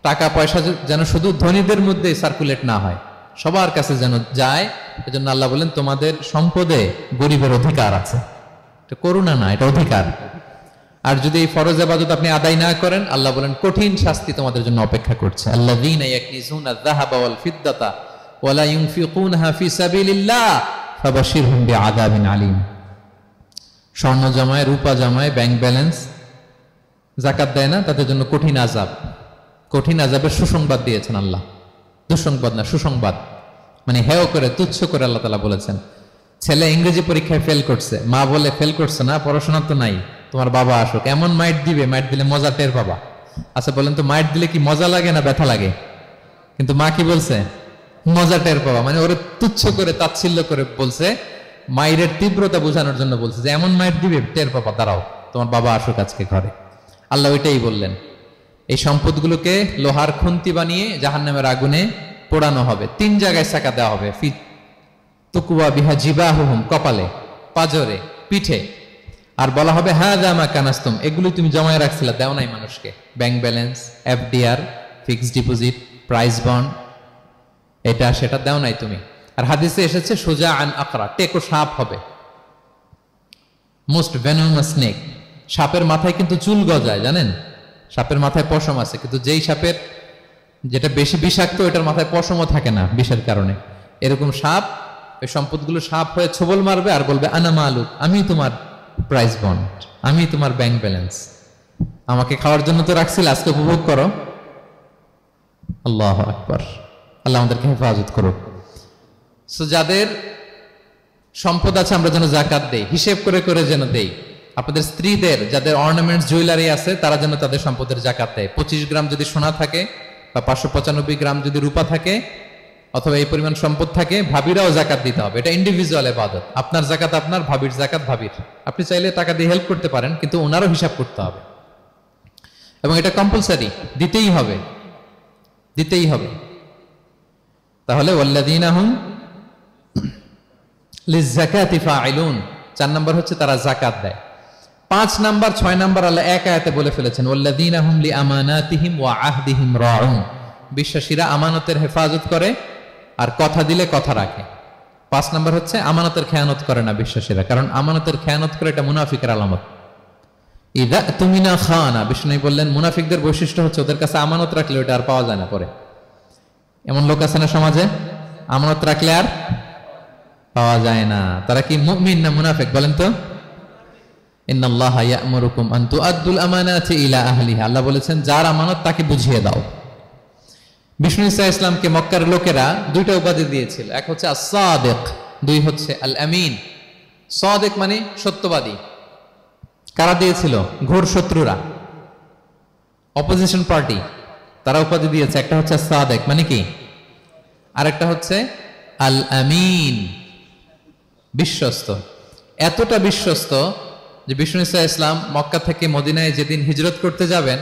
টাকা পয়সা যেন শুধু ধনীদের মধ্যে সার্কুলেট না হয়, সবার কাছে যেন যায়। এজন্য আল্লাহ বলেন তোমাদের সম্পদে গরিবের অধিকার আছে। এটা করুণা না, এটা অধিকার। আর যদি এই ফরজ ইবাদত আপনি আদায় না করেন, আল্লাহ বলেন কঠিন শাস্তি তোমাদের জন্য অপেক্ষা করছে। আল্লাযীনা ইয়াকনিজুনা আয-যাহাবা ওয়াল ফিদ্দাতা ওয়া লা ইউনফিকুনহা ফি সাবিলিল্লাহ ফাবাশশিরহুম বিআযাবিন আলীম। স্বর্ণ জমায়, রূপা জমায়, ব্যাংক ব্যালেন্স, যাকাত দেয় না, তাদের জন্য কঠিন আযাব, কঠিন আযাবের সুসংবাদ দিয়েছেন আল্লাহ। দুঃসংবাদ না, সুসংবাদ। মানে হেয় করে, তুচ্ছ করে আল্লাহ তাআলা বলেছেন। ছেলে ইংরেজি পরীক্ষায় ফেল করছে, মা বলে ফেল করছে না, পড়াশোনা তো নাই, তোমার বাবা আসুক, এমন মাইট দিবে, মাইট দিলে মজা টের পাবা। আচ্ছা বলেন তো, মাইট দিলে কি মজা লাগে না ব্যথা লাগে? কিন্তু মা কি বলছে? মজা টের পাবা। মানে ওরে তুচ্ছ করে, তাচ্ছিল্য করে বলছে, মায়ের তীব্রতা বোঝানোর জন্য বলছে যে এমন মাইট দিবে, টের পাবা, দাঁড়াও, তোমার বাবা আসুক আজকে ঘরে। আল্লাহ ওইটাই বললেন। এই সম্পদগুলোকে লোহার খুন্তি বানিয়ে জাহান্নামের আগুনে পোড়ানো হবে। 3 জায়গায় সাকা দেওয়া হবে। ফি তুকুয়া বিহা জিবাহুহুম, কপালে, পাজরে, পিঠে। আর বলা হবে হাযা মা কানাস্তুম, এগুলো তুমি জমায় রাখছিলা, দাও নাই মানুষকে। Bank balance, FDR, fixed deposit, price bond, এটা সেটা দাও নাই তুমি। আর হাদিসে এসেছে সুজা আন আকরা, টেকো সাপ হবে, মোস্ট ভেনোমাস স্নেক। সাপের মাথায় কিন্তু চুল গজায়, জানেন? সাপের মাথায় পশম আছে, কিন্তু যেই সাপের যেটা বেশি বিষাক্ত, এটার মাথায় পশমও থাকে না বিষের কারণে। এরকম সাপ, এই সম্পদগুলো সাপ হয়ে ছোবল মারবে আর বলবে আনা মালুক, আমি তোমার প্রাইস বন্ড, আমি তোমার ব্যাংক ব্যালেন্স, আমাকে খাওয়ার জন্য তো রাখছিল, আজকে উপভোগ করো। আল্লাহু আকবার। আল্লাহ আমাদেরকে হেফাজত করুক। সো যাদের সম্পদ আছে আমরা যেন যাকাত দেই, হিসেব করে করে যেন দেই। আপনাদের স্ত্রীদের যাদের অর্নামেন্টস, জুয়েলারি আছে, তারা যেন তাদের সম্পদের যাকাত দেয়। 25 গ্রাম যদি সোনা থাকে বা 595 গ্রাম যদি রূপা থাকে, অথবা এই পরিমাণ সম্পদ থাকে, ভাবিরাও যাকাত দিতে হবে। এটা ইন্ডিভিজুয়াল ইবাদত। আপনার যাকাত আপনার, ভাবির যাকাত ভাবির। আপনি চাইলে টাকা দিয়ে হেল্প করতে পারেন, কিন্তু ওনারও হিসাব করতে হবে এবং এটা কম্পালসারি, দিতেই হবে, দিতেই হবে। তাহলে ওয়াল্লাযীনা হুম লিয-যাকাতি ফাঈলুন, 4 নাম্বার হচ্ছে তারা যাকাত দেয়। 5 নাম্বার 6 নাম্বার আল্লাহ এক আয়াতে বলে ফেলেছেন, ওয়াল্লাযীনা হুম লিআমানাতিহিম ওয়া আহদিহিম রাউন, বিশ্বাসীরা আমানতের হেফাজত করে আর কথা দিলে কথা রাখে। 5 নাম্বার হচ্ছে আমানতের খেয়ানত করে না বিশ্বাসীরা, কারণ আমানতের খেয়ানত করে এটা মুনাফিকের আলামত। ইযা তুমিনা খানা, বিষ্ণু বললেন মুনাফিকদের বৈশিষ্ট্য হচ্ছে ওদের কাছে আমানত রাখলে ওটা আর পাওয়া যায় না পরে। এমন লোক আছে না সমাজে, আমানত রাখলে আর পাওয়া যায় না। তারা কি মুমিন না মুনাফিক বলেন তো? ইন্নাল্লাহা ইয়া'মুরুকুম আন তুআদ্দুল আমানাতি ইলা আহলিহা, আল্লাহ বলেছেন যার আমানত তাকে বুঝিয়ে দাও। বিষ্ণু ঈসা ইসলামকে মক্কার লোকেরা 2টা উপাধি দিয়েছিল, এক হচ্ছে আস-সাদিক, 2 হচ্ছে আল আমিন। সাদিক মানে সত্যবাদী। কারা দিয়েছিল? ঘোর শত্রুরা, অপোজিশন পার্টি, তারা উপাধি দিয়েছে। একটা হচ্ছে সাদিক মানে কি, আরেকটা হচ্ছে আল আমিন, বিশ্বস্ত। এতটা বিশ্বস্ত যে বিষ্ণু ঈসা ইসলাম মক্কা থেকে মদিনায় যেদিন হিজরত করতে যাবেন,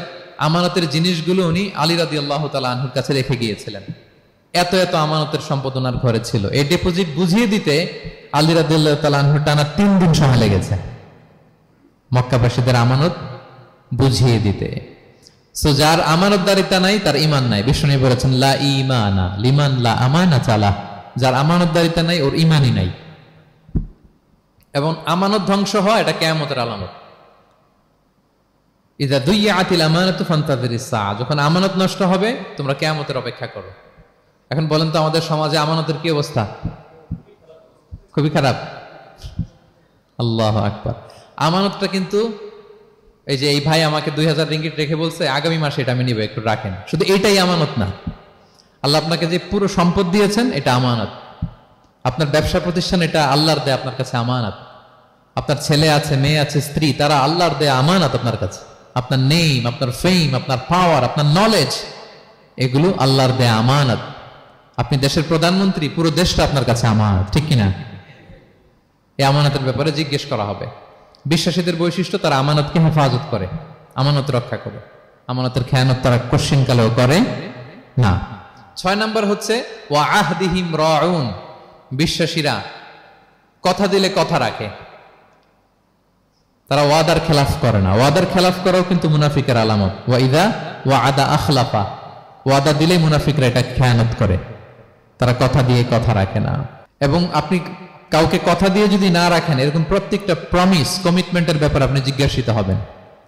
আমানতের জিনিসগুলো উনি আলী রাদিয়াল্লাহু তাআলা আনহুর কাছে রেখে গিয়েছিলেন। এত এত আমানতের সম্পদ ওনার ঘরে ছিল। এই ডিপোজিট বুঝিয়ে দিতে আলী রাদিয়াল্লাহু তাআলা আনহুর টানা 3 দিন সময় লেগেছে, মক্কাবাসীদের আমানত বুঝিয়ে দিতে। সো যার আমানতদারিতা নাই তার ঈমান নাই। বিষ্ণু বলেছেন লা ঈমানা লিমান লা আমানাতা লাহ, যার আমানতদারিতা নাই ওর ঈমানই নাই। এবং আমানত ধ্বংস হয় এটা কিয়ামতের আলামত। ইযা দুইয়াতিল আমানাতু ফান্তাযিরিস সাআ, যখন আমানত নষ্ট হবে তোমরা কিয়ামতের অপেক্ষা করো। এখন বলেন তো আমাদের সমাজে আমানতের কি অবস্থা? খুবই খারাপ। আল্লাহু আকবার। আমানতটা কিন্তু এই যে এই ভাই আমাকে 2000 রিঙ্গিট রেখে বলছে আগামী মাসে এটা আমি নিব, একটু রাখেন, শুধু এইটাই আমানত না। আল্লাহ আপনাকে যে পুরো সম্পদ দিয়েছেন এটা আমানত। আপনার ব্যবসা প্রতিষ্ঠান এটা আল্লাহর দেয়া আপনার কাছে আমানত। আপনার ছেলে আছে, মেয়ে আছে, স্ত্রী, তারা আল্লাহর দেয়া আমানত আপনার কাছে। আপনার নেম, আপনার ফেম, আপনার পাওয়ার, আপনার নলেজ, এগুলো আল্লাহর দেয়া আমানত। আপনি দেশের প্রধানমন্ত্রী, পুরো দেশটা আপনার কাছে আমানত, ঠিক কিনা? এই আমানতের ব্যাপারে জিজ্ঞেস করা হবে। বিশ্বাসীদের বৈশিষ্ট্য তারা আমানতকে হেফাজত করে, আমানত রক্ষা করে। আমানতের খেয়ানত তারা কোশ্চিনকালেও করে না। 6 নাম্বার হচ্ছে ওয়া আহদিহিম রাউন, বিশ্বাসীরা কথা দিলে কথা রাখে, তারা ওয়াদার খেলাফ করে না। ওয়াদার খেলাফ করাও কিন্তু মুনাফিকের আলামত। ওয়া ইযা ওয়াআদা আখলাফা, ওয়াদা দিলে মুনাফিকরা এটা খেয়ানত করে, তারা কথা দিয়ে কথা রাখে না। এবং আপনি কাউকে কথা দিয়ে যদি না রাখেন, এরকম প্রত্যেকটা প্রমিস, কমিটমেন্টের ব্যাপারে আপনি জিজ্ঞাসিত হবেন।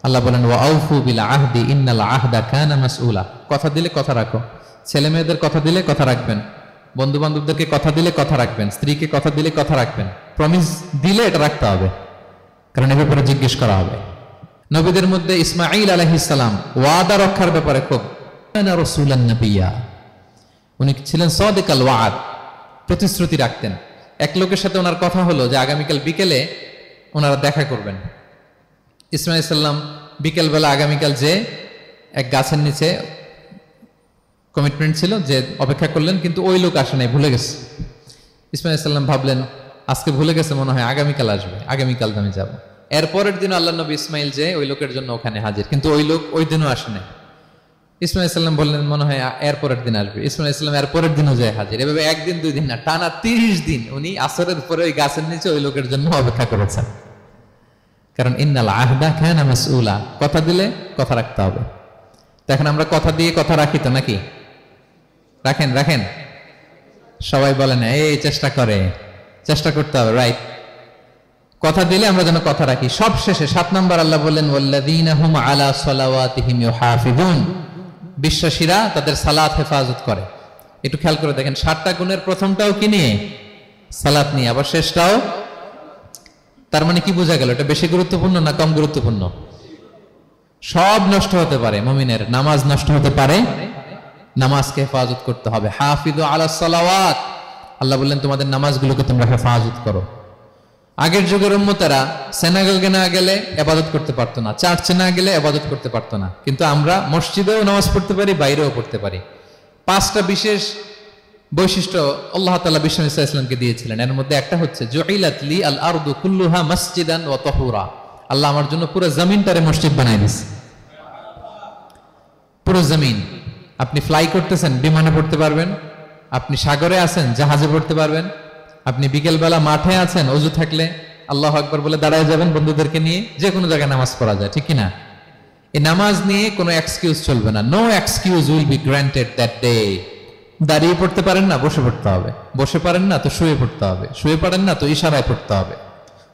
আল্লাহ বলেন ওয়া আউফু বিল আহদি ইন্নাল আহদা কানা মাসউলা, কথা দিলে কথা রাখো। ছেলে মেয়েদের কথা দিলে কথা রাখবেন, বন্ধু বান্ধবদেরকে কথা দিলে কথা রাখবেন, স্ত্রীকে কথা দিলে কথা রাখবেন। প্রমিস দিলে এটা রাখতে হবে, কারণ এ ব্যাপারে জিজ্ঞেস করা হবে। নবীদের মধ্যে ইসমাঈল আলাইহিস সালাম ওয়াদা রক্ষার ব্যাপারে খুব রাসূলান নাবিয়্যা, উনি ছিলেন সাদিকাল ওয়াদ, প্রতিশ্রুতি রাখতেন। এক লোকের সাথে ওনার কথা হলো যে আগামীকাল বিকেলে ওনারা দেখা করবেন। ইসমাঈল সাল্লাম বিকেলবেলা আগামীকাল যে এক গাছের নিচে কমিটমেন্ট ছিল যে অপেক্ষা করলেন, কিন্তু ওই লোক আসে নাই, ভুলে গেছে। ইসমাঈল সাল্লাম ভাবলেন আজকে ভুলে গেছে, মনে হয় আগামীকাল আসবে, আগামীকাল আমি যাব। এরপরের দিন আল্লাহ নবী ইসমাইল যে ওই লোকের জন্য ওখানে হাজির, কিন্তু ওই লোক ওই দিনও আসে নাই। ইসমাঈল সাল্লাম বললেন মনে হয় এরপরের দিন আসবে। ইসমাঈল সাল্লাম এরপরের দিনও যায় হাজির। এভাবে একদিন দুই দিন না, টানা 30 দিন উনি আসরের পরে ওই গাছের নিচে ওই লোকের জন্য অপেক্ষা করেছেন। কারণ ইন্নাল আহদা কানা মাসউলা, কথা দিলে কথা রাখতে হবে। তো এখন আমরা কথা দিয়ে কথা রাখি তো নাকি? রাখেন রাখেন, সবাই বলেন এই চেষ্টা করতে হবে, রাইট? কথা দিলে আমরা যেন কথা রাখি। সব শেষে 7 নাম্বার আল্লাহ বললেন ওয়াল্লাযীনা হুম আলা সালাওয়াতিহিম ইউহাফিজুন, বিশ্বাসীরা তাদের সালাত হেফাজত করে। একটু খেয়াল করে দেখেন, 7টা গুণের প্রথমটাও কি নিয়ে? সালাত নিয়ে, আবার শেষটাও। তার মানে কি বোঝা গেল? এটা বেশি গুরুত্বপূর্ণ না কম গুরুত্বপূর্ণ? সব নষ্ট হতে পারে, মুমিনের নামাজ নষ্ট হতে পারে, নামাজকে হেফাজত করতে হবে। হাফিজু আলা সালাওয়াত, আল্লাহ বললেন তোমাদের নামাজগুলোকে তোমরা হেফাজত করো। আগের যুগের উম্মতেরা সিনাগোগে না গেলে ইবাদত করতে পারতো না, চার্চে না গেলে ইবাদত করতে পারতো না, কিন্তু আমরা মসজিদেও নামাজ পড়তে পারি, বাইরেও পড়তে পারি। 5টা বিশেষ বৈশিষ্ট্য আল্লাহ তাআলা বিশ্বনবী সাল্লাল্লাহু আলাইহি ওয়াসাল্লামকে দিয়েছিলেন। এর মধ্যে একটা হচ্ছে জুইলাত লি আল আরদু কুল্লুহা মাসজিদান ওয়া তাহুরা, আল্লাহ আমার জন্য পুরো জমিনটারে মসজিদ বানায় দিয়েছে। পুরো জমিন, আপনি ফ্লাই করতেছেন, বিমানে পড়তে পারবেন, আপনি সাগরে আছেন, জাহাজে পড়তে পারবেন, আপনি বিকেলবেলা মাঠে আছেন, ওযু থাকলে আল্লাহু আকবার বলে দাঁড়ায় যাবেন, বন্ধুদেরকে নিয়ে যে কোনো জায়গায় নামাজ পড়া যায়, ঠিক কিনা? এই নামাজ নিয়ে কোনো এক্সকিউজ চলবে না। No excuse will be granted that day. দাঁড়িয়ে পড়তে পারেন না, বসে পড়তে হবে। বসে পারেন না তো শুয়ে পড়তে হবে। শুয়ে পারেন না তো ইশারায় পড়তে হবে।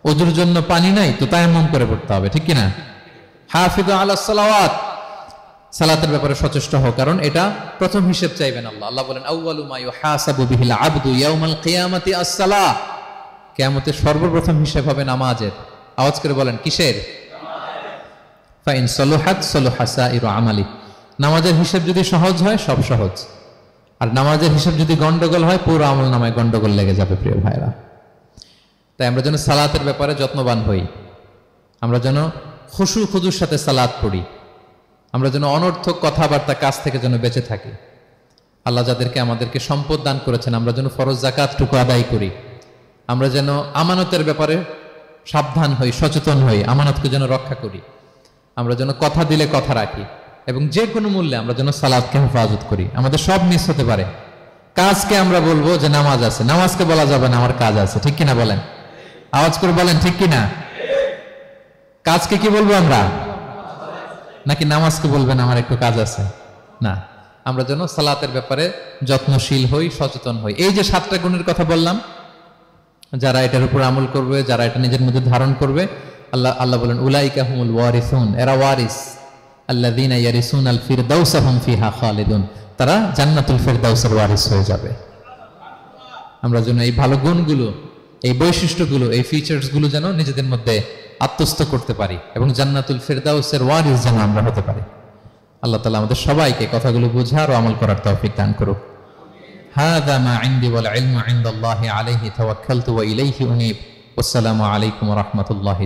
ওযুর জন্য পানি নাই তো তায়াম্মুম করে পড়তে হবে, ঠিক কিনা? হাফিজু আলাস সালাওয়াত, সালাতের ব্যাপারে সচেষ্ট হও, কারণ এটা প্রথম হিসেব চাইবেন আল্লাহ। আল্লাহ বলেন আউয়ালু মা ইউহাসাবু বিহিল আবদু ইয়াউমাল কিয়ামাতি আস-সালাহ, কিয়ামতের সর্বপ্রথম হিসেব হবে নামাজের। আওয়াজ করে বলেন কিসের? ফা ইন সালুহাত সালুহা সাইরু আমালি, নামাজের হিসেব যদি সহজ হয় সব সহজ, আর নামাজের হিসেব যদি গন্ডগোল হয় পুরো আমল নামায় গন্ডগোল লেগে যাবে। প্রিয় ভাইরা, তাই আমরা যেন সালাতের ব্যাপারে যত্নবান হই, আমরা যেন খুশু খুজুর সাথে সালাত পড়ি, আমরা যেন অনর্থক কথাবার্তা কাজ থেকে যেন বেঁচে থাকি। আল্লাহ যাদেরকে আমাদেরকে সম্পদ দান করেছেন, আমরা যেন ফরজ যাকাতটুকু আদায় করি, আমরা যেন আমানতের ব্যাপারে সাবধান হই, সচেতন হই, আমানতকে যেন রক্ষা করি, আমরা যেন কথা দিলে কথা রাখি, এবং যে কোনো মূল্যে আমরা যেন সালাতকে হেফাজত করি। আমাদের সব মিস হতে পারে। কাজকে আমরা বলবো যে নামাজ আছে, নামাজকে বলা যাবে না আমার কাজ আছে, ঠিক কিনা বলেন? আওয়াজ করে বলেন ঠিক কিনা? কাজকে কি বলবো আমরা? নাকি নামাজকে বলবেন আমার একটু কাজ আছে? না, আমরা যেন সালাতের ব্যাপারে যত্নশীল হই, সচেতন হই। এই যে 7টা গুণের কথা বললাম, যারা এটার উপর আমল করবে, যারা এটা নিজের মধ্যে ধারণ করবে, আল্লাহ বলেন উলাইকা হুমুল ওয়ারিসুন, এরা ওয়ারিস, আল্লাযীনা ইয়ারিসুনাল ফিরদাউসা হুম ফিহা খালিদুন, তারা জান্নাতুল ফিরদাউসের ওয়ারিস হয়ে যাবে। আমরা যেন এই ভালো গুণগুলো, এই বৈশিষ্ট্যগুলো, এই ফিচার্সগুলো যেন নিজেদের মধ্যে আত্মস্থ করতে পারি, এবং জান্নাতুল ফিরদাউসের ওয়ারিস যেন আমরা হতে পারি। আল্লাহ তাআলা আমাদের সবাইকে কথাগুলো বোঝার ও আমল করার তৌফিক দান করুক। হাযা মা ইনদি ওয়াল ইলমু ইনদাল্লাহি আলাইহি তাওয়াক্কালতু ওয়া ইলাইহি উনীব। আসসালামু আলাইকুম ওয়া রাহমাতুল্লাহি।